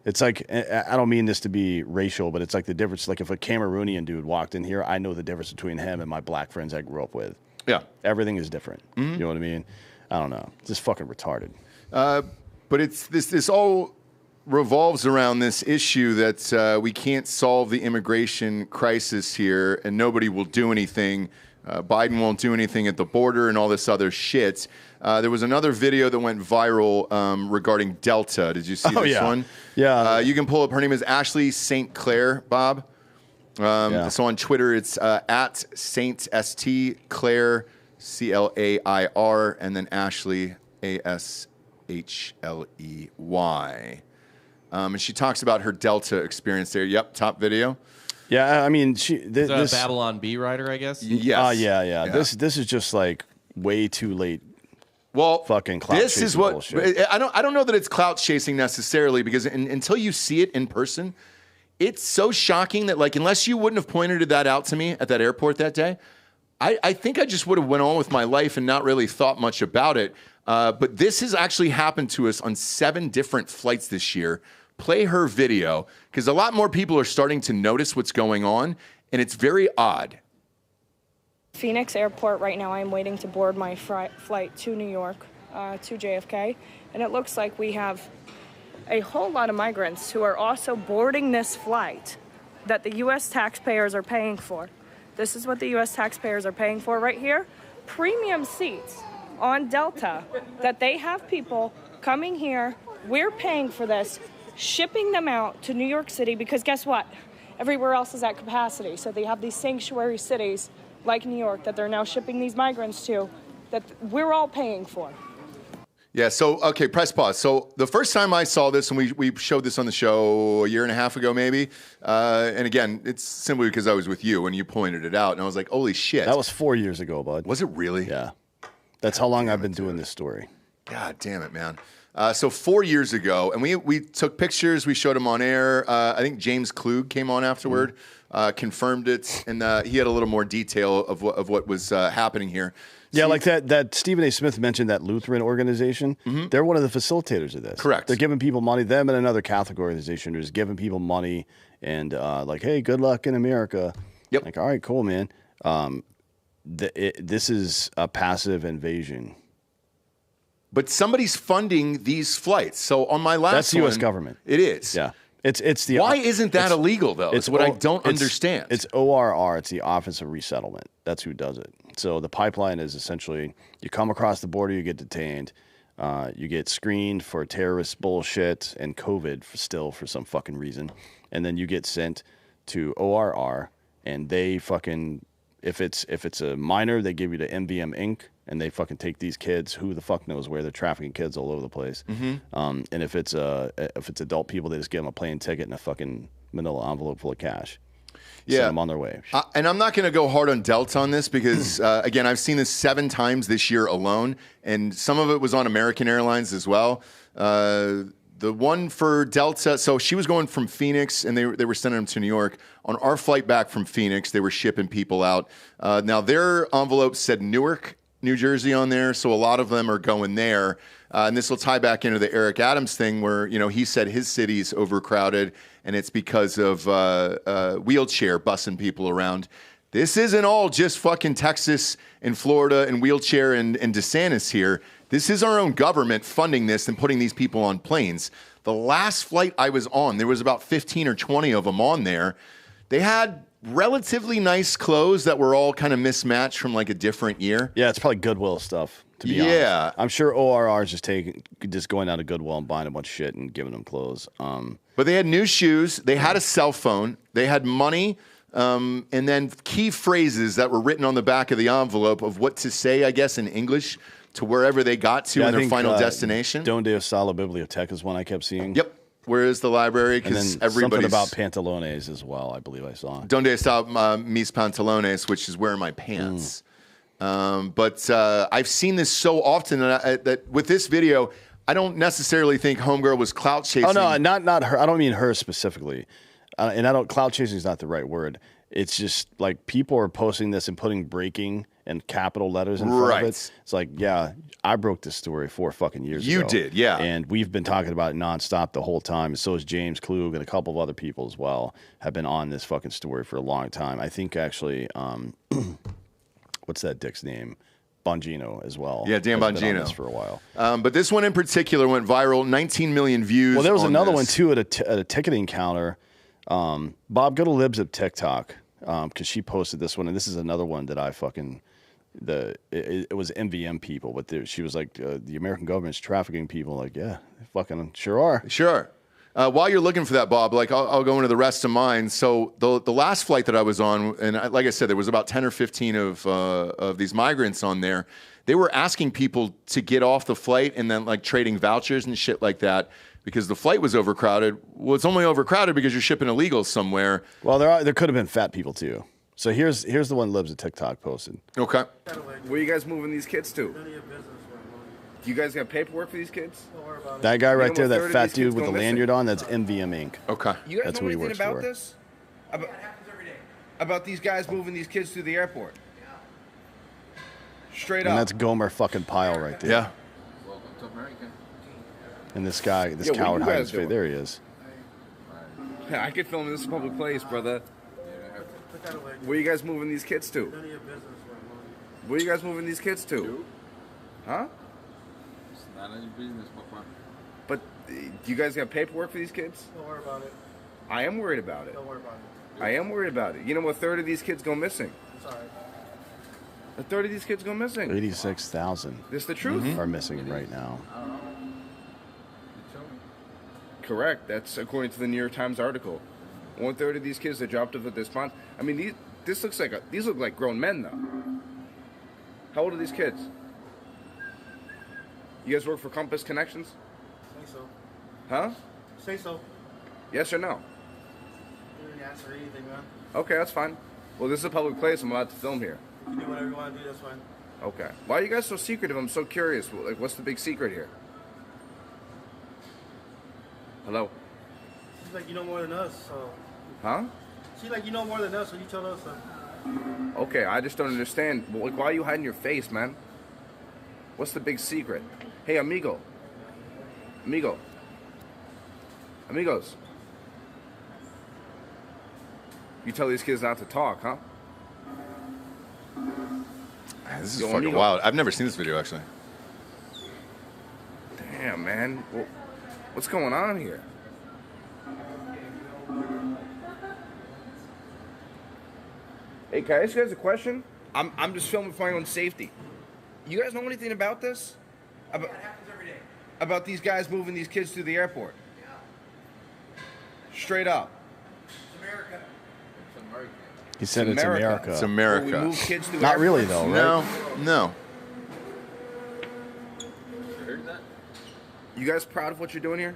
Speaker 3: It's like, I don't mean this to be racial, but it's like the difference. Like if a Cameroonian dude walked in here, I know the difference between him and my black friends I grew up with.
Speaker 1: Yeah.
Speaker 3: Everything is different. Mm-hmm. You know what I mean? I don't know. It's just fucking retarded.
Speaker 1: But it's this all revolves around this issue that we can't solve the immigration crisis here and nobody will do anything Biden won't do anything at the border and all this other shit. There was another video that went viral regarding Delta. Did you see this one?
Speaker 3: Yeah.
Speaker 1: You can pull up. Her name is Ashley St. Clair, Bob. So on Twitter, it's at Saint St. Clair, Clair, and then Ashley, Ashley. And she talks about her Delta experience there. Yep, top video.
Speaker 3: Yeah, I mean,
Speaker 2: Is that a Babylon Bee writer, I guess?
Speaker 3: Yes. Yeah. This is just like way too late.
Speaker 1: Well,
Speaker 3: fucking clout
Speaker 1: this is what
Speaker 3: bullshit.
Speaker 1: I don't know that it's clout chasing necessarily, because until you see it in person, it's so shocking that, like, unless you wouldn't have pointed that out to me at that airport that day, I think I just would have went on with my life and not really thought much about it. But this has actually happened to us on 7 different flights this year. Play her video, because a lot more people are starting to notice what's going on, and it's very odd.
Speaker 8: Phoenix Airport right now. I'm waiting to board my flight to New York, to JFK, and it looks like we have a whole lot of migrants who are also boarding this flight that the U.S. taxpayers are paying for. This is what the U.S. taxpayers are paying for right here. Premium seats on Delta that they have people coming here. We're paying for this, shipping them out to New York City, because guess what? Everywhere else is at capacity. So they have these sanctuary cities like New York that they're now shipping these migrants to that we're all paying for.
Speaker 1: Yeah, so, okay, press pause. So the first time I saw this, and we showed this on the show a year and a half ago maybe, and again, it's simply because I was with you and you pointed it out, and I was like, holy shit.
Speaker 3: That was 4 years ago, bud.
Speaker 1: Was it really?
Speaker 3: Yeah. That's how long I've been doing this story.
Speaker 1: God damn it, man. So 4 years ago, and we took pictures, we showed them on air. I think James Klug came on afterward, confirmed it, and he had a little more detail of what was happening here.
Speaker 3: Yeah, like that Stephen A. Smith mentioned, that Lutheran organization. They're one of the facilitators of this.
Speaker 1: Correct.
Speaker 3: They're giving people money. Them and another Catholic organization are just giving people money and like, hey, good luck in America.
Speaker 1: Yep.
Speaker 3: Like, all right, cool, man. This is a passive invasion.
Speaker 1: But somebody's funding these flights. So on my last
Speaker 3: That's the U.S. government.
Speaker 1: It is.
Speaker 3: Yeah. It's the.
Speaker 1: Why isn't that illegal, though? It's what I don't understand.
Speaker 3: It's ORR. It's the Office of Resettlement. That's who does it. So the pipeline is essentially, you come across the border, you get detained, you get screened for terrorist bullshit and COVID for some fucking reason, and then you get sent to ORR, and they fucking, if it's a minor, they give you to MVM Inc. and they fucking take these kids, who the fuck knows where, they're trafficking kids all over the place. And if it's adult people, they just give them a plane ticket and a fucking manila envelope full of cash.
Speaker 1: Yeah.
Speaker 3: Send them on their way.
Speaker 1: And I'm not going to go hard on Delta on this because, again, I've seen this 7 times this year alone, and some of it was on American Airlines as well. The one for Delta, so she was going from Phoenix, and they were sending them to New York. On our flight back from Phoenix, they were shipping people out. Now, their envelope said Newark, New Jersey on there, so a lot of them are going there. And this will tie back into the Eric Adams thing where, he said his city's overcrowded, and it's because of wheelchair bussing people around. This isn't all just fucking Texas and Florida and wheelchair and DeSantis here. This is our own government funding this and putting these people on planes. The last flight I was on, there was about 15 or 20 of them on there. They had relatively nice clothes that were all kind of mismatched from like a different year.
Speaker 3: Yeah, it's probably Goodwill stuff, to be honest. I'm sure ORR is just going down to Goodwill and buying a bunch of shit and giving them clothes.
Speaker 1: But they had new shoes. They had a cell phone. They had money. And then key phrases that were written on the back of the envelope of what to say, I guess, in English to wherever they got to in their final destination.
Speaker 3: Donde está la biblioteca is one I kept seeing.
Speaker 1: Yep. Where is the library? Because everybody's...
Speaker 3: something about pantalones as well, I believe I saw.
Speaker 1: Donde está mis pantalones, which is where are my pants. But I've seen this so often that with this video, I don't necessarily think Homegirl was clout chasing.
Speaker 3: Oh, no, not her. I don't mean her specifically. And clout chasing is not the right word. It's just like people are posting this and putting breaking and capital letters in front of it. It's like, yeah, I broke this story 4 fucking years ago.
Speaker 1: You did, yeah.
Speaker 3: And we've been talking about it nonstop the whole time. And so is James Klug and a couple of other people as well have been on this fucking story for a long time. I think actually, what's that dick's name? Bongino as well.
Speaker 1: Yeah, Dan Bongino.
Speaker 3: Been on this for a while.
Speaker 1: But this one in particular went viral, 19 million views.
Speaker 3: Well, there was another one too at a ticketing counter. Bob, go to Libs of TikTok. because she posted this one, and this is another one that I fucking it was MVM people, but she was like, the American government's trafficking people. Like, yeah, they fucking sure are.
Speaker 1: Sure. While you're looking for that, Bob, like I'll go into the rest of mine. So the last flight that I was on, and like I said, there was about 10 or 15 of these migrants on there. They were asking people to get off the flight and then like trading vouchers and shit like that because the flight was overcrowded. Well, it's only overcrowded because you're shipping illegals somewhere.
Speaker 3: Well, there could have been fat people too. So here's the one Libs at TikTok posted.
Speaker 1: Okay.
Speaker 9: Where you guys moving these kids to? Do you guys got paperwork for these kids?
Speaker 3: That guy right there, that fat dude with the lanyard on, that's MVM Inc.
Speaker 1: Okay.
Speaker 9: You guys
Speaker 3: That's
Speaker 9: know
Speaker 3: what he
Speaker 9: anything
Speaker 3: works
Speaker 9: about
Speaker 3: for.
Speaker 9: this? About these guys moving these kids through the airport? Straight
Speaker 3: And
Speaker 9: up.
Speaker 3: that's Gomer fucking Pyle right there.
Speaker 1: Yeah.
Speaker 10: Welcome to America.
Speaker 3: And this guy, this
Speaker 9: Yo, what
Speaker 3: coward
Speaker 9: you
Speaker 3: hiding
Speaker 9: guys
Speaker 3: his face.
Speaker 9: doing?
Speaker 3: There he is.
Speaker 9: I could film in this public place, brother. Where you guys moving these kids to? Where you guys moving these kids to? Huh?
Speaker 10: It's not any business, Papa.
Speaker 9: But you guys got paperwork for these kids?
Speaker 11: Don't worry about it.
Speaker 9: I am worried about it.
Speaker 11: Don't worry about it.
Speaker 9: I am worried about it. You know what? A third of these kids go missing.
Speaker 11: It's all right.
Speaker 9: A third of these kids go missing.
Speaker 3: 86,000
Speaker 9: This the truth?
Speaker 3: are missing right now.
Speaker 10: I don't know. You tell me.
Speaker 9: Correct. That's according to the New York Times article. 1/3 of these kids that dropped off at this pond. I mean, these look like grown men though. How old are these kids? You guys work for Compass Connections?
Speaker 11: Say so.
Speaker 9: Huh?
Speaker 11: Say so.
Speaker 9: Yes or no?
Speaker 11: You didn't answer anything, man.
Speaker 9: Okay, that's fine. Well, this is a public place. I'm allowed to film here.
Speaker 11: You can do whatever you want to do, that's fine.
Speaker 9: Okay. Why are you guys so secretive? I'm so curious. Like, what's the big secret here? Hello?
Speaker 11: Seems like you know more than us, so.
Speaker 9: Huh?
Speaker 11: Seems like you know more than us, so you tell us.
Speaker 9: Okay, I just don't understand. Well, like, why are you hiding your face, man? What's the big secret? Hey, amigo. Amigo. Amigos. You tell these kids not to talk, huh?
Speaker 1: This is
Speaker 9: Yo,
Speaker 1: fucking
Speaker 9: amigo.
Speaker 1: wild. I've never seen this video, actually.
Speaker 9: Damn, man. Well, what's going on here? Hey, can I ask you guys a question? I'm just filming for my own safety. You guys know anything about this? About, about these guys moving these kids through the airport? Straight up.
Speaker 3: He said it's America.
Speaker 1: It's
Speaker 9: Where
Speaker 1: America.
Speaker 9: we move kids through
Speaker 3: Not really,
Speaker 9: airports?
Speaker 3: though, right?
Speaker 1: No.
Speaker 10: You heard that?
Speaker 9: You guys proud of what you're doing here?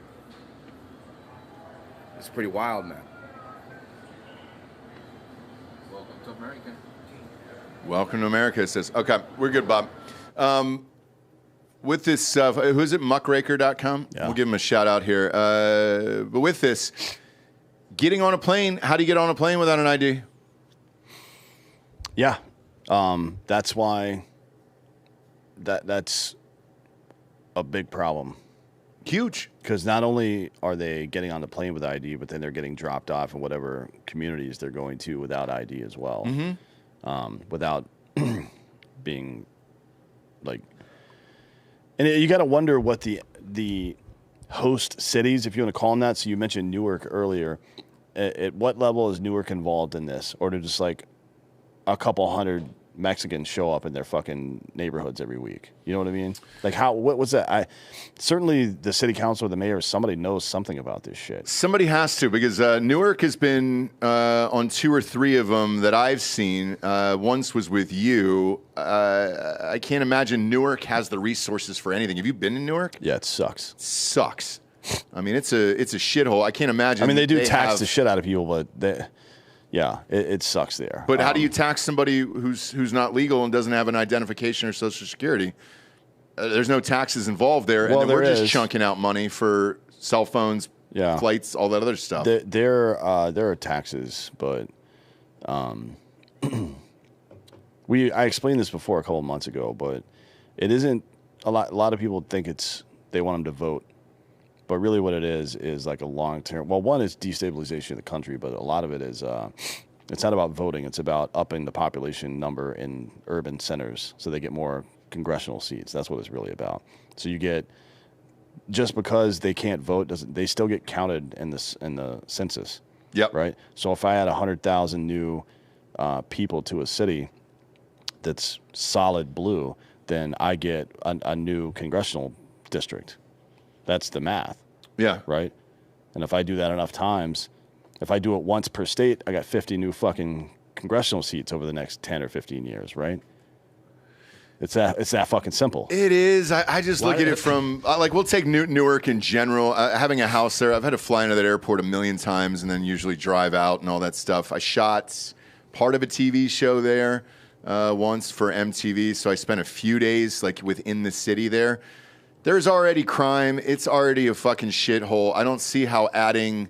Speaker 9: It's pretty wild, man.
Speaker 10: Welcome to America.
Speaker 1: Welcome to America, it says. Okay, we're good, Bob. With this, who's it, muckraker.com?
Speaker 3: Yeah.
Speaker 1: We'll give him a shout out here. But with this, getting on a plane, how do you get on a plane without an ID?
Speaker 3: Yeah. That's why that's a big problem.
Speaker 1: Huge.
Speaker 3: Because not only are they getting on the plane with ID, but then they're getting dropped off in whatever communities they're going to without ID as well. Without being like, and you got to wonder what the host cities, if you want to call them that. So you mentioned Newark earlier. At what level is Newark involved in this, or to just like a couple hundred Mexicans show up in their fucking neighborhoods every week? You know what I mean? Like what was that? Certainly the city council or the mayor, somebody knows something about this shit.
Speaker 1: Somebody has to, because Newark has been on 2 or 3 of them that I've seen. Once was with you. I can't imagine Newark has the resources for anything. Have you been in Newark?
Speaker 3: Yeah, it sucks.
Speaker 1: Sucks. I mean, it's a shithole. I can't imagine.
Speaker 3: I mean, they do tax
Speaker 1: have-
Speaker 3: the shit out of people, but it sucks there.
Speaker 1: But how do you tax somebody who's not legal and doesn't have an identification or Social Security? There's no taxes involved there, and
Speaker 3: Well,
Speaker 1: then we're
Speaker 3: there
Speaker 1: just
Speaker 3: is.
Speaker 1: chunking out money for cell phones,
Speaker 3: Yeah.
Speaker 1: flights, all that other stuff.
Speaker 3: There are taxes, but I explained this before a couple of months ago, but it isn't a lot. A lot of people think they want them to vote, but really what it is like a long term. Well, one is destabilization of the country, but a lot of it is it's not about voting. It's about upping the population number in urban centers so they get more congressional seats. That's what it's really about. So you get, just because they can't vote, they still get counted in the census.
Speaker 1: Yep.
Speaker 3: Right. So if I had 100,000 new people to a city that's solid blue, then I get a new congressional district. That's the math.
Speaker 1: Yeah.
Speaker 3: Right? And if I do that enough times, if I do it once per state, I got 50 new fucking congressional seats over the next 10 or 15 years, right? It's that fucking simple.
Speaker 1: It is. I just look at it from, like, we'll take Newark in general. Having a house there, I've had to fly into that airport a million times and then usually drive out and all that stuff. I shot part of a TV show there once for MTV, so I spent a few days, like, within the city there. There's already crime. It's already a fucking shithole. I don't see how adding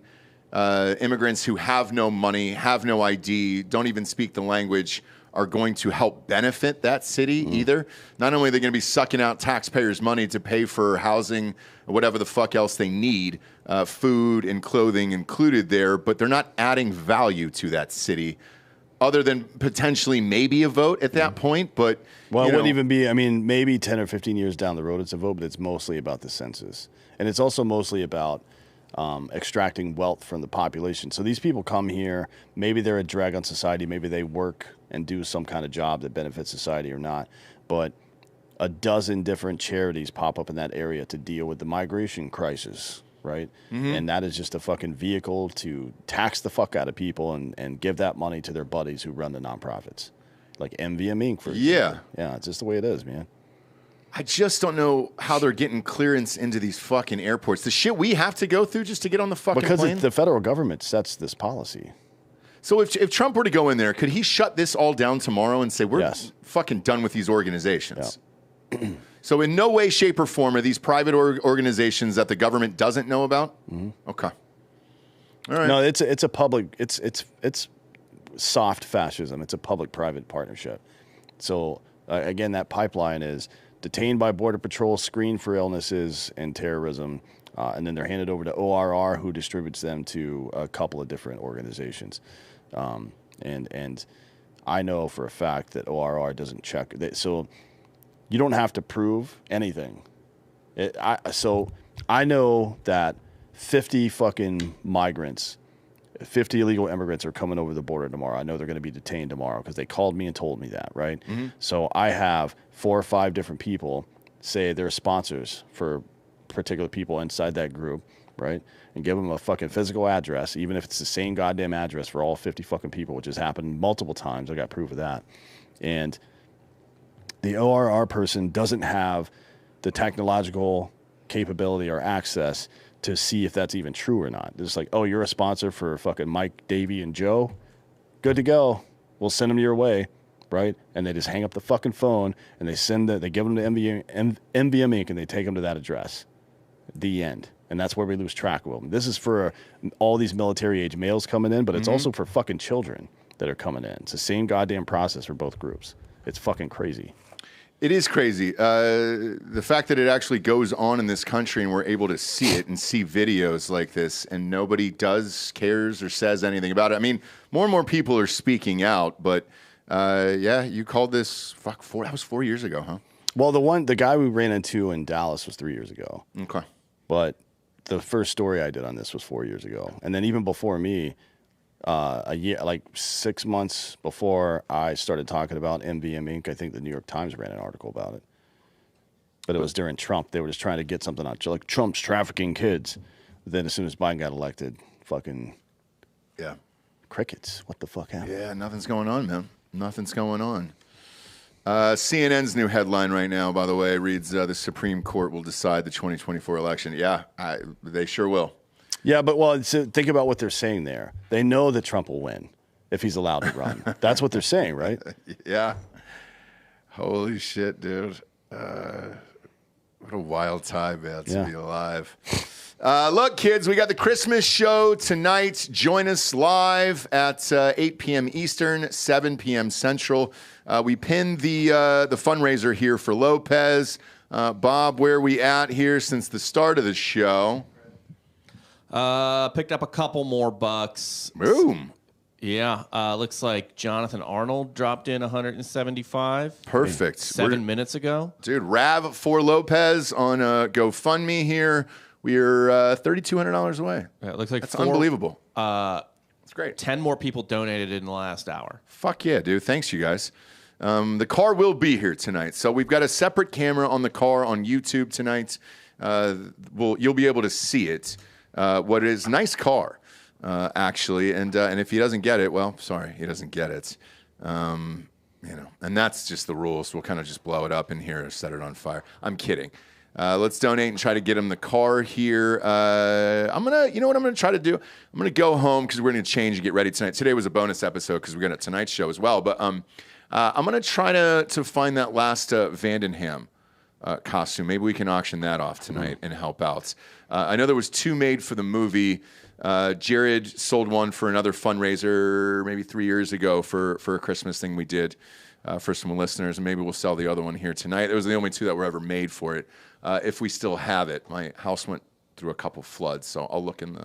Speaker 1: immigrants who have no money, have no ID, don't even speak the language are going to help benefit that city either. Not only are they going to be sucking out taxpayers' money to pay for housing or whatever the fuck else they need, food and clothing included there, but they're not adding value to that city other than potentially maybe a vote at that point. But
Speaker 3: well, it wouldn't even be, I mean, maybe 10 or 15 years down the road it's a vote, but it's mostly about the census. And it's also mostly about extracting wealth from the population. So these people come here, maybe they're a drag on society, maybe they work and do some kind of job that benefits society or not. But a dozen different charities pop up in that area to deal with the migration crisis, right? And that is just a fucking vehicle to tax the fuck out of people and give that money to their buddies who run the nonprofits. Like MVM Inc., for example. Yeah, it's just the way it is, man.
Speaker 1: I just don't know how they're getting clearance into these fucking airports. The shit we have to go through just to get on the fucking plane.
Speaker 3: Because the federal government sets this policy.
Speaker 1: So if Trump were to go in there, could he shut this all down tomorrow and say, we're fucking done with these organizations? Yeah. So in no way, shape, or form are these private organizations that the government doesn't know about? Okay. All right.
Speaker 3: No, it's a public, it's soft fascism. It's a public-private partnership. So again, that pipeline is detained by Border Patrol, screened for illnesses and terrorism, and then they're handed over to ORR, who distributes them to a couple of different organizations. And I know for a fact that ORR doesn't check. So you don't have to prove anything. So I know that 50 fucking migrants, 50 illegal immigrants are coming over the border tomorrow. I know they're going to be detained tomorrow because they called me and told me that, right? So I have 4 or 5 different people say they're sponsors for particular people inside that group, right? And give them a fucking physical address, even if it's the same goddamn address for all 50 fucking people, which has happened multiple times. I got proof of that. And the ORR person doesn't have the technological capability or access to see if that's even true or not. It's like, oh, you're a sponsor for fucking Mike, Davey, and Joe? Good to go. We'll send them your way, right? And they just hang up the fucking phone, and they give them to MVM Inc., and they take them to that address. The end. And that's where we lose track of them. This is for all these military-age males coming in, but it's also for fucking children that are coming in. It's the same goddamn process for both groups. It's fucking crazy.
Speaker 1: It is crazy. The fact that it actually goes on in this country and we're able to see it and see videos like this and nobody cares or says anything about it. I mean, more and more people are speaking out, but yeah, you called this, that was 4 years ago, huh?
Speaker 3: Well, the guy we ran into in Dallas was 3 years ago.
Speaker 1: Okay.
Speaker 3: But the first story I did on this was 4 years ago. And then even before me, a year, like 6 months before I started talking about MVM Inc., I think the New York Times ran an article about it. But it was during Trump. They were just trying to get something out. Like, Trump's trafficking kids. But then as soon as Biden got elected, fucking crickets. What the fuck happened?
Speaker 1: Yeah, nothing's going on, man. Nothing's going on. CNN's new headline right now, by the way, reads, the Supreme Court will decide the 2024 election. Yeah, they sure will.
Speaker 3: Yeah, but think about what they're saying there. They know that Trump will win if he's allowed to run. That's what they're saying, right?
Speaker 1: Yeah. Holy shit, dude. What a wild time, man, to be alive. Look, kids, we got the Christmas show tonight. Join us live at 8 p.m. Eastern, 7 p.m. Central. We pinned the fundraiser here for Lopez. Bob, where are we at here since the start of the show?
Speaker 2: Picked up a couple more bucks.
Speaker 1: Boom.
Speaker 2: Yeah. Looks like Jonathan Arnold dropped in 175.
Speaker 1: Perfect.
Speaker 2: 7 minutes ago.
Speaker 1: Dude, Rav for Lopez on GoFundMe here. We're $3,200 away.
Speaker 2: Yeah, it looks like
Speaker 1: that's unbelievable. It's great.
Speaker 2: 10 more people donated in the last hour.
Speaker 1: Fuck yeah, dude. Thanks, you guys. The car will be here tonight. So we've got a separate camera on the car on YouTube tonight. You'll be able to see it. What is nice car, actually. And if he doesn't get it, well, sorry, he doesn't get it. And that's just the rules. We'll kind of just blow it up in here or set it on fire. I'm kidding. Let's donate and try to get him the car here. You know what I'm gonna try to do? I'm gonna go home because we're gonna change and get ready tonight. Today was a bonus episode because we're gonna tonight's show as well. But I'm gonna try to find that last Vandenham costume. Maybe we can auction that off tonight and help out. I know there was 2 made for the movie. Jared sold one for another fundraiser maybe 3 years ago for a Christmas thing we did for some listeners, and maybe we'll sell the other one here tonight. Those are the only 2 that were ever made for it. If we still have it. My house went through a couple floods, so I'll look in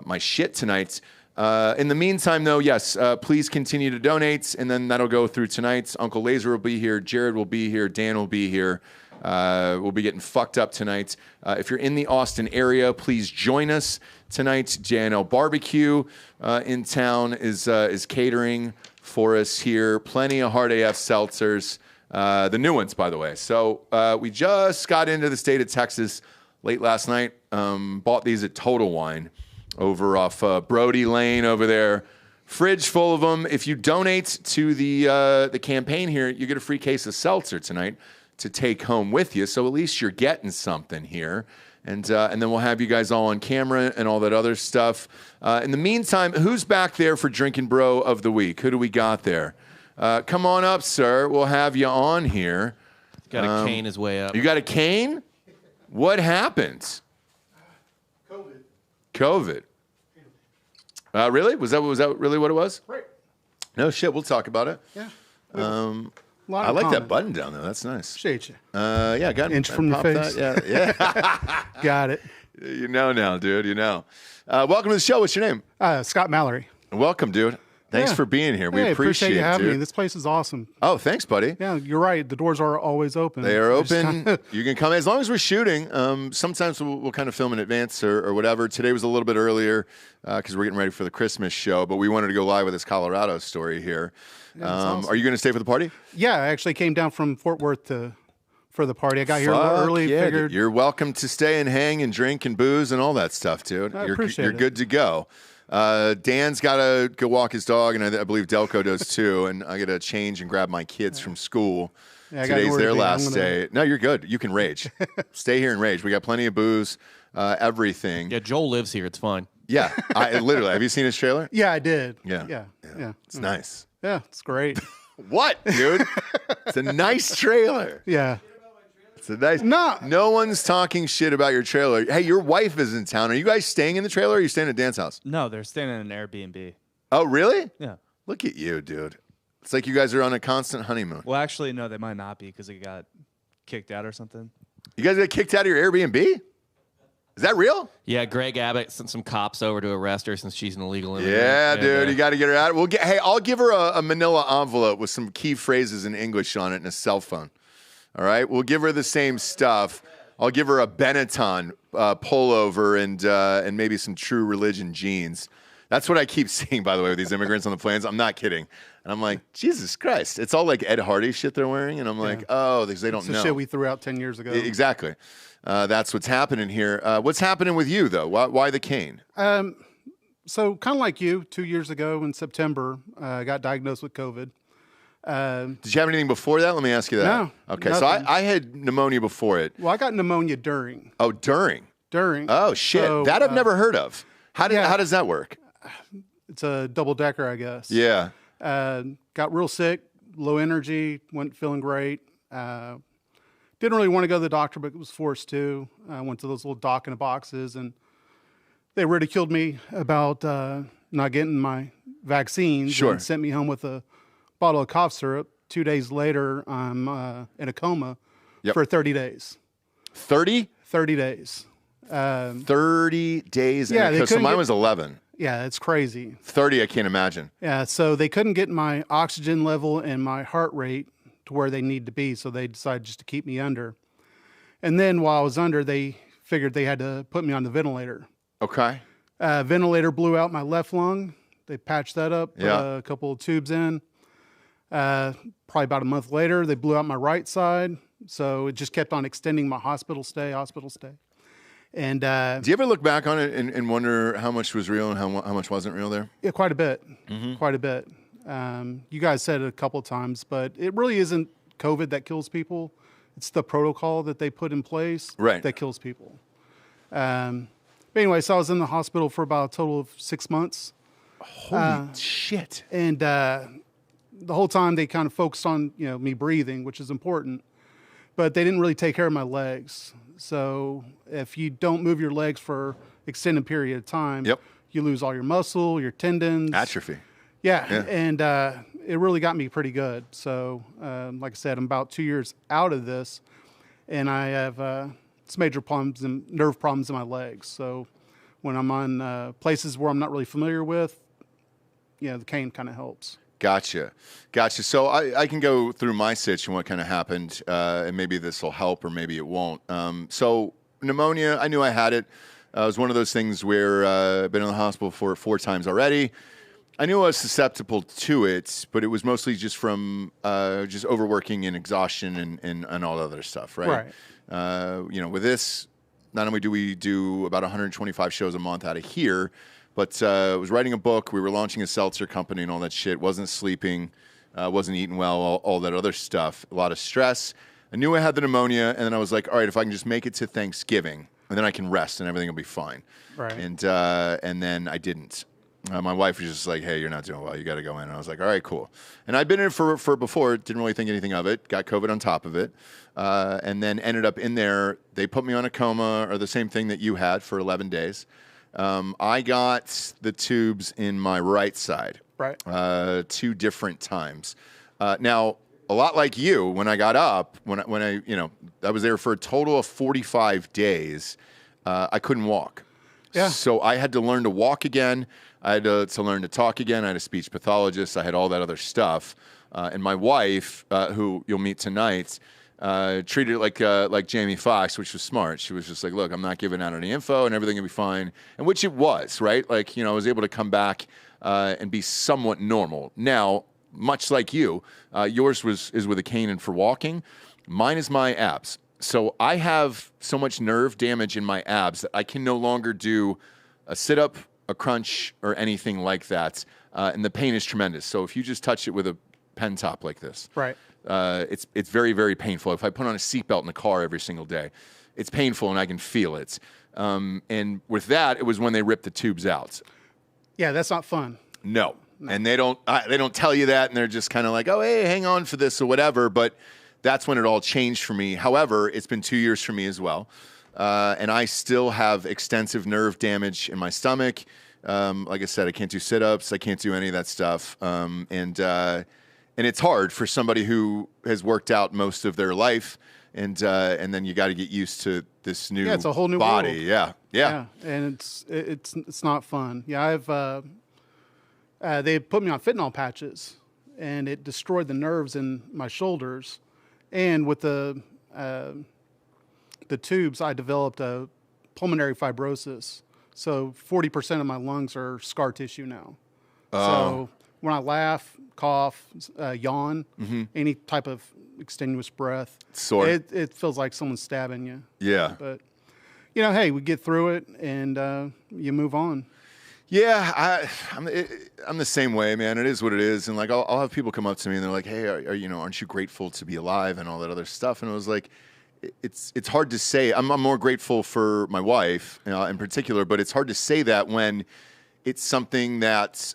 Speaker 1: my shit tonight. In the meantime, though, yes, please continue to donate, and then that'll go through tonight. Uncle Laser will be here. Jared will be here. Dan will be here. We'll be getting fucked up tonight. If you're in the Austin area, please join us tonight. JNL Barbecue in town is catering for us here. Plenty of Hard AF seltzers. The new ones, by the way. So we just got into the state of Texas late last night. Bought these at Total Wine over off Brody Lane over there. Fridge full of them. If you donate to the campaign here, you get a free case of seltzer tonight to take home with you. So at least you're getting something here. And then we'll have you guys all on camera and all that other stuff. In the meantime, who's back there for Drinkin' Bro of the Week? Who do we got there? Come on up, sir. We'll have you on here.
Speaker 2: Got to cane his way up.
Speaker 1: You got a cane? What happened? COVID. Really? Was that really what it was?
Speaker 12: Right.
Speaker 1: No shit. We'll talk about it.
Speaker 12: Yeah.
Speaker 1: I like that button down there. That's nice.
Speaker 12: Appreciate you.
Speaker 1: Yeah, got
Speaker 12: Inch from the face.
Speaker 1: That. Yeah.
Speaker 12: Got it.
Speaker 1: You know now, dude. You know. Welcome to the show. What's your name?
Speaker 12: Scott Mallory.
Speaker 1: Welcome, dude. Thanks for being here. We appreciate
Speaker 12: you having
Speaker 1: dude.
Speaker 12: me. This place is awesome.
Speaker 1: Oh, thanks, buddy.
Speaker 12: Yeah, you're right. The doors are always open.
Speaker 1: They are open. You can come as long as we're shooting. Sometimes we'll kind of film in advance or whatever. Today was a little bit earlier because we're getting ready for the Christmas show, but we wanted to go live with this Colorado story here.
Speaker 12: Yeah, awesome.
Speaker 1: Are you going to stay for the party?
Speaker 12: Yeah, I actually came down from Fort Worth for the party. I got here a little early.
Speaker 1: Yeah,
Speaker 12: figured
Speaker 1: you're welcome to stay and hang and drink and booze and all that stuff, dude.
Speaker 12: I appreciate
Speaker 1: you're
Speaker 12: it.
Speaker 1: good to go. Dan's got to go walk his dog, and I believe Delco does too. And I got to change and grab my kids from school.
Speaker 12: Yeah,
Speaker 1: Today's their last day. No, you're good. You can rage. Stay here and rage. We got plenty of booze, everything.
Speaker 2: Yeah, Joel lives here. It's fine.
Speaker 1: Yeah, I literally. Have you seen his trailer?
Speaker 12: Yeah, I did.
Speaker 1: Yeah. It's nice.
Speaker 12: Yeah, it's great.
Speaker 1: What, dude? It's a nice trailer.
Speaker 12: Yeah.
Speaker 1: It's a nice. No one's talking shit about your trailer. Hey, your wife is in town. Are you guys staying in the trailer or are you staying at Dan's house?
Speaker 4: No, they're staying in an Airbnb.
Speaker 1: Oh, really?
Speaker 4: Yeah.
Speaker 1: Look at you, dude. It's like you guys are on a constant honeymoon.
Speaker 4: Well, actually, no, they might not be because they got kicked out or something.
Speaker 1: You guys got kicked out of your Airbnb? Is that real?
Speaker 2: Yeah, Greg Abbott sent some cops over to arrest her since she's an illegal immigrant.
Speaker 1: Yeah, dude, you got to get her out. Hey, I'll give her a manila envelope with some key phrases in English on it and a cell phone. All right, we'll give her the same stuff. I'll give her a Benetton pullover and maybe some True Religion jeans. That's what I keep seeing, by the way, with these immigrants on the planes. I'm not kidding. And I'm like, Jesus Christ. It's all like Ed Hardy shit they're wearing. And I'm like, oh, they don't know.
Speaker 12: It's the shit we threw out 10 years ago.
Speaker 1: Exactly. That's what's happening here. What's happening with you, though? Why the cane?
Speaker 12: So kind of like you, 2 years ago in September, I got diagnosed with COVID.
Speaker 1: Did you have anything before that? Let me ask you that.
Speaker 12: No.
Speaker 1: Okay,
Speaker 12: nothing.
Speaker 1: so I had pneumonia before it.
Speaker 12: Well, I got pneumonia during.
Speaker 1: Oh, during?
Speaker 12: During.
Speaker 1: Oh, shit.
Speaker 12: So,
Speaker 1: that I've never heard of. How does that work?
Speaker 12: It's a double-decker, I guess.
Speaker 1: Yeah.
Speaker 12: Got real sick, low energy, wasn't feeling great. Didn't really want to go to the doctor, but was forced to. I went to those little dock-in-the-boxes, and they ridiculed me about not getting my vaccines.
Speaker 1: Sure.
Speaker 12: And sent me home with a bottle of cough syrup. 2 days later, I'm in a coma for 30 days.
Speaker 1: 30?
Speaker 12: 30 days.
Speaker 1: 30 days.
Speaker 12: Yeah,
Speaker 1: so mine was 11.
Speaker 12: Yeah, it's crazy.
Speaker 1: 30, I can't imagine.
Speaker 12: Yeah, so they couldn't get my oxygen level and my heart rate to where they need to be, so they decided just to keep me under. And then while I was under, they figured they had to put me on the ventilator.
Speaker 1: Okay.
Speaker 12: Ventilator blew out my left lung. They patched that up, put
Speaker 1: Yeah.
Speaker 12: a couple of tubes in. Probably about a month later, they blew out my right side. So it just kept on extending my hospital stay. And
Speaker 1: do you ever look back on it and wonder how much was real and how much wasn't real there?
Speaker 12: yeah, quite a bit.
Speaker 1: Mm-hmm.
Speaker 12: Quite a bit. You guys said it a couple of times, but it really isn't COVID that kills people. It's the protocol that they put in place that kills people. But anyway, so I was in the hospital for about a total of 6 months.
Speaker 1: Holy shit.
Speaker 12: And the whole time they kind of focused on, me breathing, which is important, but they didn't really take care of my legs. So if you don't move your legs for extended period of time, you lose all your muscle, your tendons.
Speaker 1: Atrophy.
Speaker 12: Yeah. And it really got me pretty good. So like I said, I'm about 2 years out of this, and I have some major problems and nerve problems in my legs. So when I'm on places where I'm not really familiar with, the cane kind of helps.
Speaker 1: Gotcha. So I can go through my situation, what kind of happened, and maybe this will help or maybe it won't. So pneumonia, I knew I had it. It was one of those things where I've been in the hospital for 4 times already. I knew I was susceptible to it, but it was mostly just from just overworking and exhaustion and all other stuff, right? With this, not only do we do about 125 shows a month out of here, but I was writing a book. We were launching a seltzer company and all that shit. Wasn't sleeping, wasn't eating well, all that other stuff. A lot of stress. I knew I had the pneumonia, and then I was like, all right, if I can just make it to Thanksgiving, and then I can rest and everything will be fine.
Speaker 12: Right.
Speaker 1: And then I didn't. My wife was just like, hey, you're not doing well. You got to go in. And I was like, all right, cool. And I'd been in for before. Didn't really think anything of it. Got COVID on top of it. And then ended up in there. They put me on a coma, or the same thing that you had, for 11 days. I got the tubes in my right side.
Speaker 12: Right.
Speaker 1: 2 different times. Now, a lot like you, when I got up, when I was there for a total of 45 days, I couldn't walk.
Speaker 12: Yeah.
Speaker 1: So I had to learn to walk again. I had to learn to talk again. I had a speech pathologist. I had all that other stuff. And my wife, who you'll meet tonight, treated it like Jamie Foxx, which was smart. She was just like, look, I'm not giving out any info and everything will be fine. And which it was, right? Like, I was able to come back and be somewhat normal. Now, much like you, yours is with a cane and for walking. Mine is my abs. So I have so much nerve damage in my abs that I can no longer do a sit-up, a crunch, or anything like that. And the pain is tremendous. So if you just touch it with a pen top like this,
Speaker 12: right,
Speaker 1: it's very, very painful. If I put on a seatbelt in the car every single day, it's painful and I can feel it. And with that, it was when they ripped the tubes out.
Speaker 12: Yeah, that's not fun.
Speaker 1: No. And they don't tell you that, and they're just kind of like, oh, hey, hang on for this or whatever. But that's when it all changed for me. However, it's been 2 years for me as well. And I still have extensive nerve damage in my stomach. Like I said, I can't do sit-ups. I can't do any of that stuff. And it's hard for somebody who has worked out most of their life. And then you got to get used to this new
Speaker 12: it's a whole new
Speaker 1: body.
Speaker 12: world.
Speaker 1: Yeah.
Speaker 12: And it's not fun. Yeah, they put me on fentanyl patches, and it destroyed the nerves in my shoulders. And with the tubes, I developed a pulmonary fibrosis. So 40% of my lungs are scar tissue now. So when I laugh, cough, yawn, any type of extenuous breath, it feels like someone's stabbing you.
Speaker 1: Yeah.
Speaker 12: But, hey, we get through it, and you move on.
Speaker 1: Yeah, I'm the same way, man. It is what it is. And like, I'll have people come up to me and they're like, hey, aren't you grateful to be alive and all that other stuff? And I was like, it's hard to say. I'm more grateful for my wife in particular, but it's hard to say that when it's something that,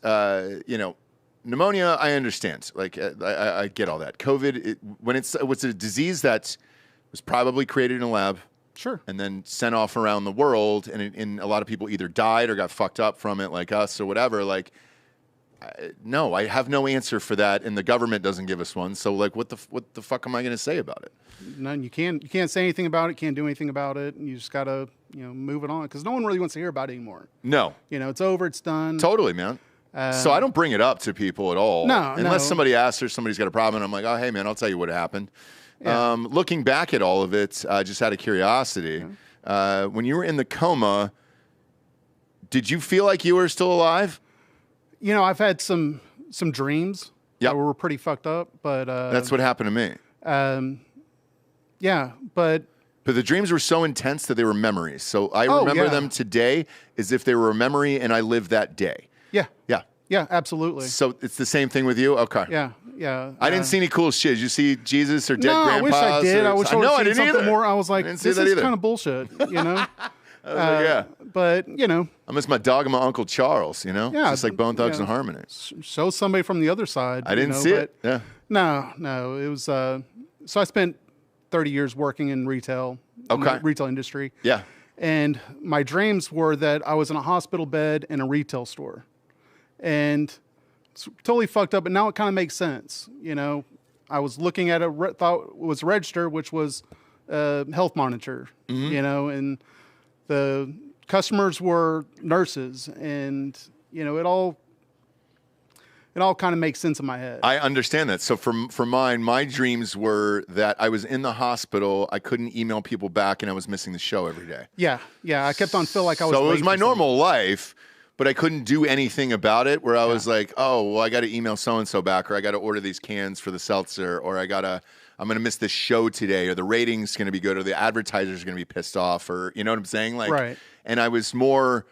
Speaker 1: pneumonia, I understand. Like, I get all that. COVID, when it's a disease that was probably created in a lab.
Speaker 12: Sure.
Speaker 1: And then sent off around the world, and a lot of people either died or got fucked up from it, like us or whatever. Like, no, I have no answer for that, and the government doesn't give us one. So, like, what the fuck am I going to say about it?
Speaker 12: None. You can't say anything about it. Can't do anything about it. And you just gotta move it on, because no one really wants to hear about it anymore.
Speaker 1: No.
Speaker 12: It's over. It's done.
Speaker 1: Totally, man. So I don't bring it up to people at all.
Speaker 12: No,
Speaker 1: unless somebody asks or somebody's got a problem, and I'm like, oh, hey, man, I'll tell you what happened.
Speaker 12: Yeah.
Speaker 1: Looking back at all of it, just out of curiosity, when you were in the coma, Did you feel like you were still alive?
Speaker 12: You know, I've had some dreams that were pretty fucked up, but
Speaker 1: that's what happened to me.
Speaker 12: Yeah, but
Speaker 1: the dreams were so intense that they were memories. So I remember them today as if they were a memory, and I lived that day.
Speaker 12: Yeah.
Speaker 1: Yeah.
Speaker 12: Yeah, absolutely.
Speaker 1: So it's the same thing with you? Okay.
Speaker 12: Yeah, yeah.
Speaker 1: I didn't see any cool shit. Did you see Jesus or dead
Speaker 12: no,
Speaker 1: grandpas?
Speaker 12: I wish I did. I wish I would have seen something
Speaker 1: either.
Speaker 12: more. I was like,
Speaker 1: didn't see
Speaker 12: this
Speaker 1: that
Speaker 12: is
Speaker 1: either.
Speaker 12: kind of bullshit, you know?
Speaker 1: Yeah.
Speaker 12: But, you know.
Speaker 1: I miss my dog and my Uncle Charles, you know?
Speaker 12: Yeah.
Speaker 1: Just like Bone Thugs and Harmony.
Speaker 12: Show somebody from the other side.
Speaker 1: I didn't see it. Yeah.
Speaker 12: No. It was, so I spent 30 years working in retail.
Speaker 1: Okay.
Speaker 12: Retail industry.
Speaker 1: Yeah.
Speaker 12: And my dreams were that I was in a hospital bed in a retail store. And it's totally fucked up, but now it kind of makes sense. You know, I was looking at thought it was register, which was a health monitor, you know, and the customers were nurses, and, you know, it all kind of makes sense in my head.
Speaker 1: I understand that. So for mine, my dreams were that I was in the hospital, I couldn't email people back, and I was missing the show every day.
Speaker 12: Yeah. I kept on feeling like I was
Speaker 1: So it
Speaker 12: late
Speaker 1: was my
Speaker 12: for
Speaker 1: normal life, but I couldn't do anything about it, where I was like, oh, well, I got to email so-and-so back, or I got to order these cans for the seltzer, or I'm going to miss this show today, or the rating's going to be good, or the advertiser's going to be pissed off, or, you know what I'm saying? Like,
Speaker 12: right.
Speaker 1: And I was more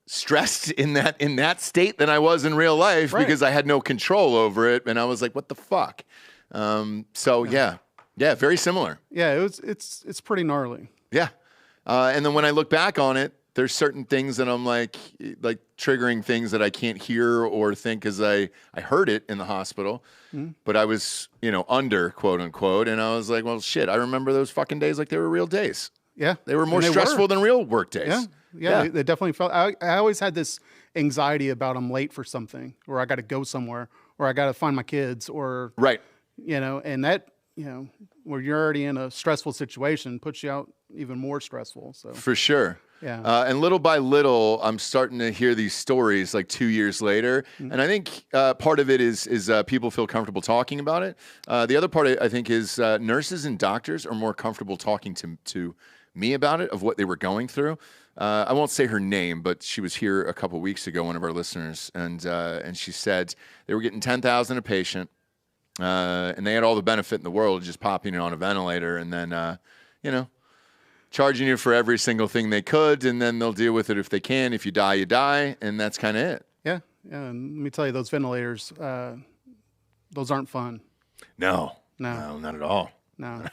Speaker 1: stressed in that state than I was in real life, because I had no control over it, and I was like, what the fuck? Yeah, very similar.
Speaker 12: Yeah, it's pretty gnarly.
Speaker 1: Yeah. And then when I look back on it, there's certain things that I'm like triggering things that I can't hear or think, because I heard it in the hospital, but I was, you know, under, quote unquote. And I was like, well, shit, I remember those fucking days like they were real days.
Speaker 12: Yeah.
Speaker 1: They were more stressful than real work days.
Speaker 12: Yeah. They definitely felt, I always had this anxiety about I'm late for something, or I got to go somewhere, or I got to find my kids, or,
Speaker 1: right.
Speaker 12: You know, and that, you know, where you're already in a stressful situation puts you out even more stressful. So
Speaker 1: for sure.
Speaker 12: Yeah.
Speaker 1: And little by little, I'm starting to hear these stories like 2 years later. And I think part of it is people feel comfortable talking about it. The other part, I think, is nurses and doctors are more comfortable talking to me about it, of what they were going through. I won't say her name, but she was here a couple weeks ago, one of our listeners, and she said they were getting $10,000 a patient, and they had all the benefit in the world, just popping it on a ventilator, and then, you know, charging you for every single thing they could, and then they'll deal with it if they can. If you die, you die, and that's kind of it.
Speaker 12: Yeah. And let me tell you, those ventilators, those aren't fun.
Speaker 1: No, not at all.
Speaker 12: No.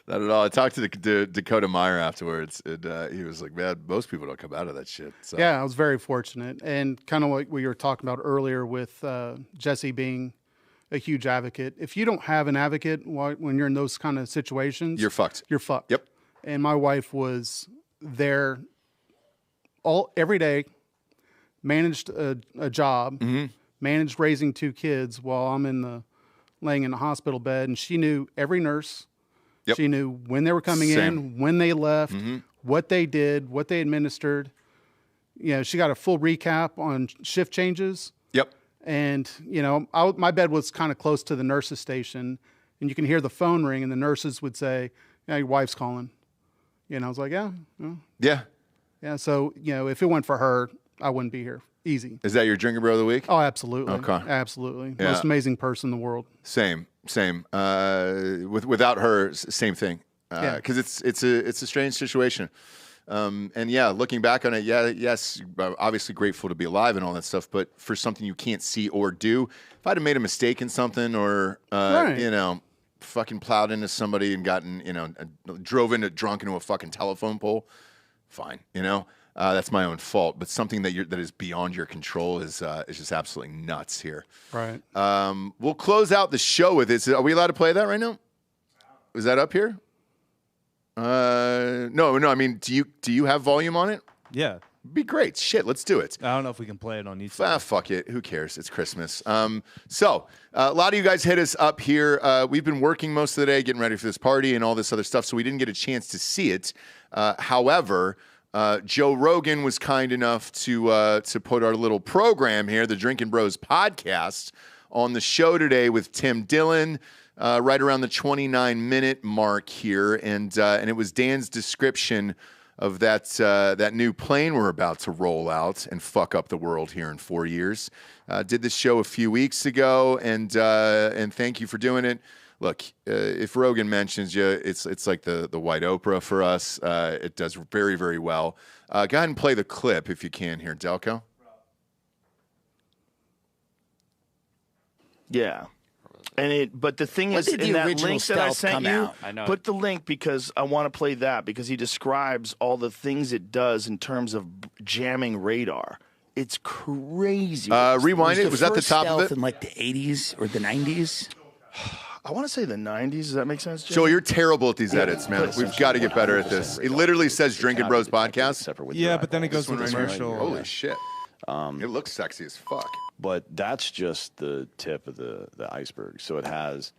Speaker 1: Not at all. I talked to Dakota Meyer afterwards, and he was like, man, most people don't come out of that shit. So.
Speaker 12: Yeah, I was very fortunate. And kind of like we were talking about earlier with Jesse being a huge advocate. If you don't have an advocate when you're in those kind of situations,
Speaker 1: you're fucked.
Speaker 12: You're fucked.
Speaker 1: Yep.
Speaker 12: And my wife was there every day, managed a job, managed raising 2 kids while I'm laying in the hospital bed, and she knew every nurse. Yep. She knew when they were coming in, when they left, what they did, what they administered. You know, she got a full recap on shift changes.
Speaker 1: Yep.
Speaker 12: And, you know, my bed was kind of close to the nurse's station, and you can hear the phone ring, and the nurses would say, yeah, your wife's calling. You know, I was like, yeah.
Speaker 1: Yeah.
Speaker 12: Yeah, so, you know, if it went for her, I wouldn't be here. Easy.
Speaker 1: Is that your drinking bro of the week?
Speaker 12: Oh, absolutely.
Speaker 1: Okay.
Speaker 12: Absolutely.
Speaker 1: Yeah.
Speaker 12: Most amazing person in the world.
Speaker 1: Same. Without her, same thing. Because it's a strange situation. And yeah, looking back on it, yes, obviously grateful to be alive and all that stuff, but for something you can't see or do, if I'd have made a mistake in something, or, you know, fucking plowed into somebody and gotten, you know, drove drunk into a fucking telephone pole, fine, you know, that's my own fault. But something that is beyond your control is just absolutely nuts here.
Speaker 12: Right.
Speaker 1: We'll close out the show with it. Are we allowed to play that right now? Is that up here? No. I mean, do you have volume on it?
Speaker 4: Yeah.
Speaker 1: Be great. Shit, let's do it.
Speaker 4: I don't know if we can play it on YouTube.
Speaker 1: Fuck it. Who cares? It's Christmas. So a lot of you guys hit us up here. We've been working most of the day getting ready for this party and all this other stuff, so we didn't get a chance to see it. However, Joe Rogan was kind enough to put our little program here, the Drinkin' Bros podcast, on the show today with Tim Dillon. Right around the 29-minute mark here, and it was Dan's description of that new plane we're about to roll out and fuck up the world here in 4 years. Did this show a few weeks ago, and thank you for doing it. Look, if Rogan mentions you, it's like the white Oprah for us. It does very, very well. Go ahead and play the clip if you can here, Delco.
Speaker 13: Yeah. But the thing is, in that link that I sent you, put the link because I want to play that because he describes all the things it does in terms of jamming radar. It's crazy.
Speaker 1: Rewind it. Was that the top of it?
Speaker 14: In like the 80s or the 90s?
Speaker 13: I want to say the 90s. Does that make sense, Jay?
Speaker 1: Joel, you're terrible at these edits, man. We've got to get better at this. It literally says Drinkin' Bros Podcast.
Speaker 4: Yeah, but then it goes to the commercial.
Speaker 1: Holy shit. It looks sexy as fuck.
Speaker 3: But that's just the tip of the iceberg. So it has,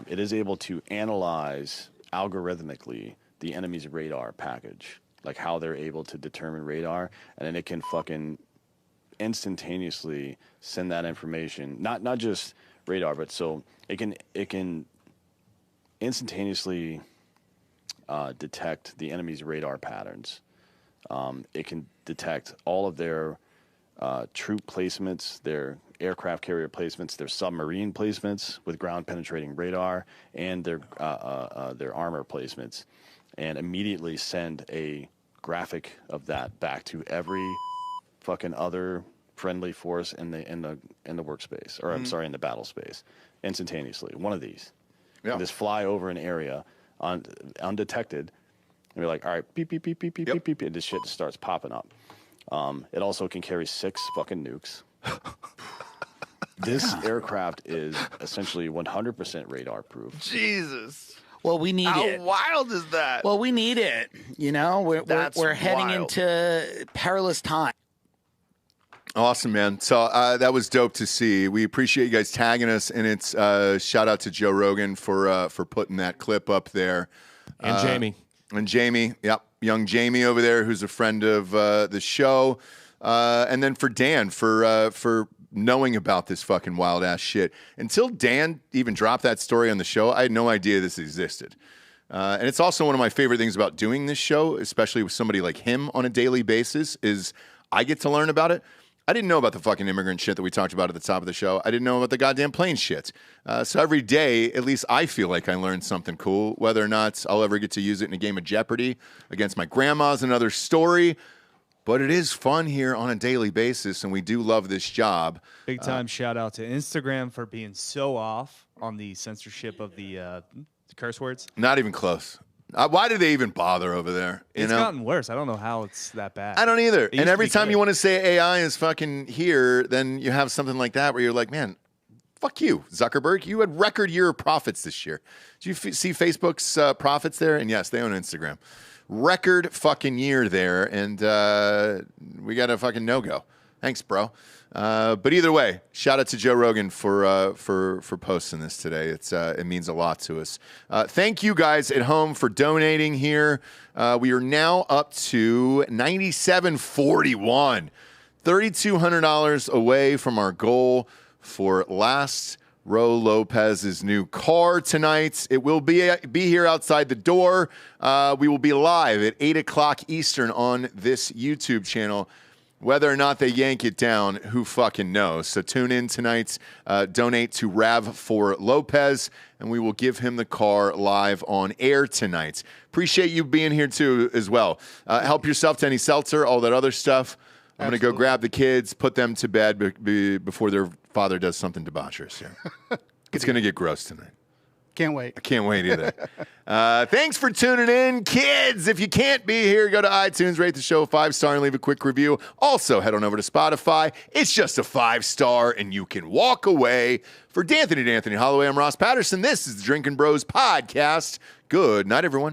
Speaker 3: it is able to analyze algorithmically the enemy's radar package, like how they're able to determine radar, and then it can fucking instantaneously send that information, not just radar, but so it can instantaneously detect the enemy's radar patterns. It can detect all of their troop placements, their aircraft carrier placements, their submarine placements with ground penetrating radar, and their armor placements, and immediately send a graphic of that back to every fucking other friendly force in the workspace, or I'm sorry, in the battle space, instantaneously. One of these.
Speaker 1: Yeah.
Speaker 3: And just fly over an area undetected, and be like, all right, beep, beep, beep, beep, beep, beep, beep, and this shit just starts popping up. It also can carry 6 fucking nukes. This aircraft is essentially 100% radar proof.
Speaker 13: Jesus.
Speaker 14: Well, we need it.
Speaker 13: How wild is that?
Speaker 14: Well, we need it. You know, we're heading into perilous time.
Speaker 1: Awesome, man. So that was dope to see. We appreciate you guys tagging us, and it's shout out to Joe Rogan for putting that clip up there.
Speaker 2: And Jamie.
Speaker 1: And Jamie, yep, young Jamie over there, who's a friend of the show, and then for Dan for knowing about this fucking wild ass shit. Until Dan even dropped that story on the show, I had no idea this existed. And it's also one of my favorite things about doing this show, especially with somebody like him on a daily basis, is I get to learn about it. I didn't know about the fucking immigrant shit that we talked about at the top of the show. I didn't know about the goddamn plane shit. So every day, at least I feel like I learned something cool. Whether or not I'll ever get to use it in a game of Jeopardy against my grandma's another story. But it is fun here on a daily basis, and we do love this job.
Speaker 4: Big time shout out to Instagram for being so off on the censorship of the curse words.
Speaker 1: Not even close. Why do they even bother over there?
Speaker 4: It's gotten worse. I don't know how it's that bad.
Speaker 1: I don't either. And every time you want to say AI is fucking here, then you have something like that where you're like, man, fuck you, Zuckerberg. You had record year of profits this year. Did you see Facebook's profits there? And yes, they own Instagram. Record fucking year there, and we got a fucking no-go. Thanks, bro. But either way, shout out to Joe Rogan for posting this today. It means a lot to us. Thank you guys at home for donating here. We are now up to $97.41, $3,200 away from our goal for last Ro Lopez's new car tonight. It will be here outside the door. We will be live at 8 o'clock Eastern on this YouTube channel. Whether or not they yank it down, who fucking knows? So tune in tonight, donate to Rav for Lopez, and we will give him the car live on air tonight. Appreciate you being here too as well. Help yourself to any seltzer, all that other stuff. I'm going to go grab the kids, put them to bed before their father does something debaucherous here. It's going to get gross tonight.
Speaker 12: Can't wait.
Speaker 1: I can't wait either. Thanks for tuning in, kids. If you can't be here, go to iTunes, rate the show 5-star, and leave a quick review. Also, head on over to Spotify. It's just a 5-star, and you can walk away. For D'Anthony Holloway, I'm Ross Patterson. This is the Drinkin' Bros Podcast. Good night, everyone.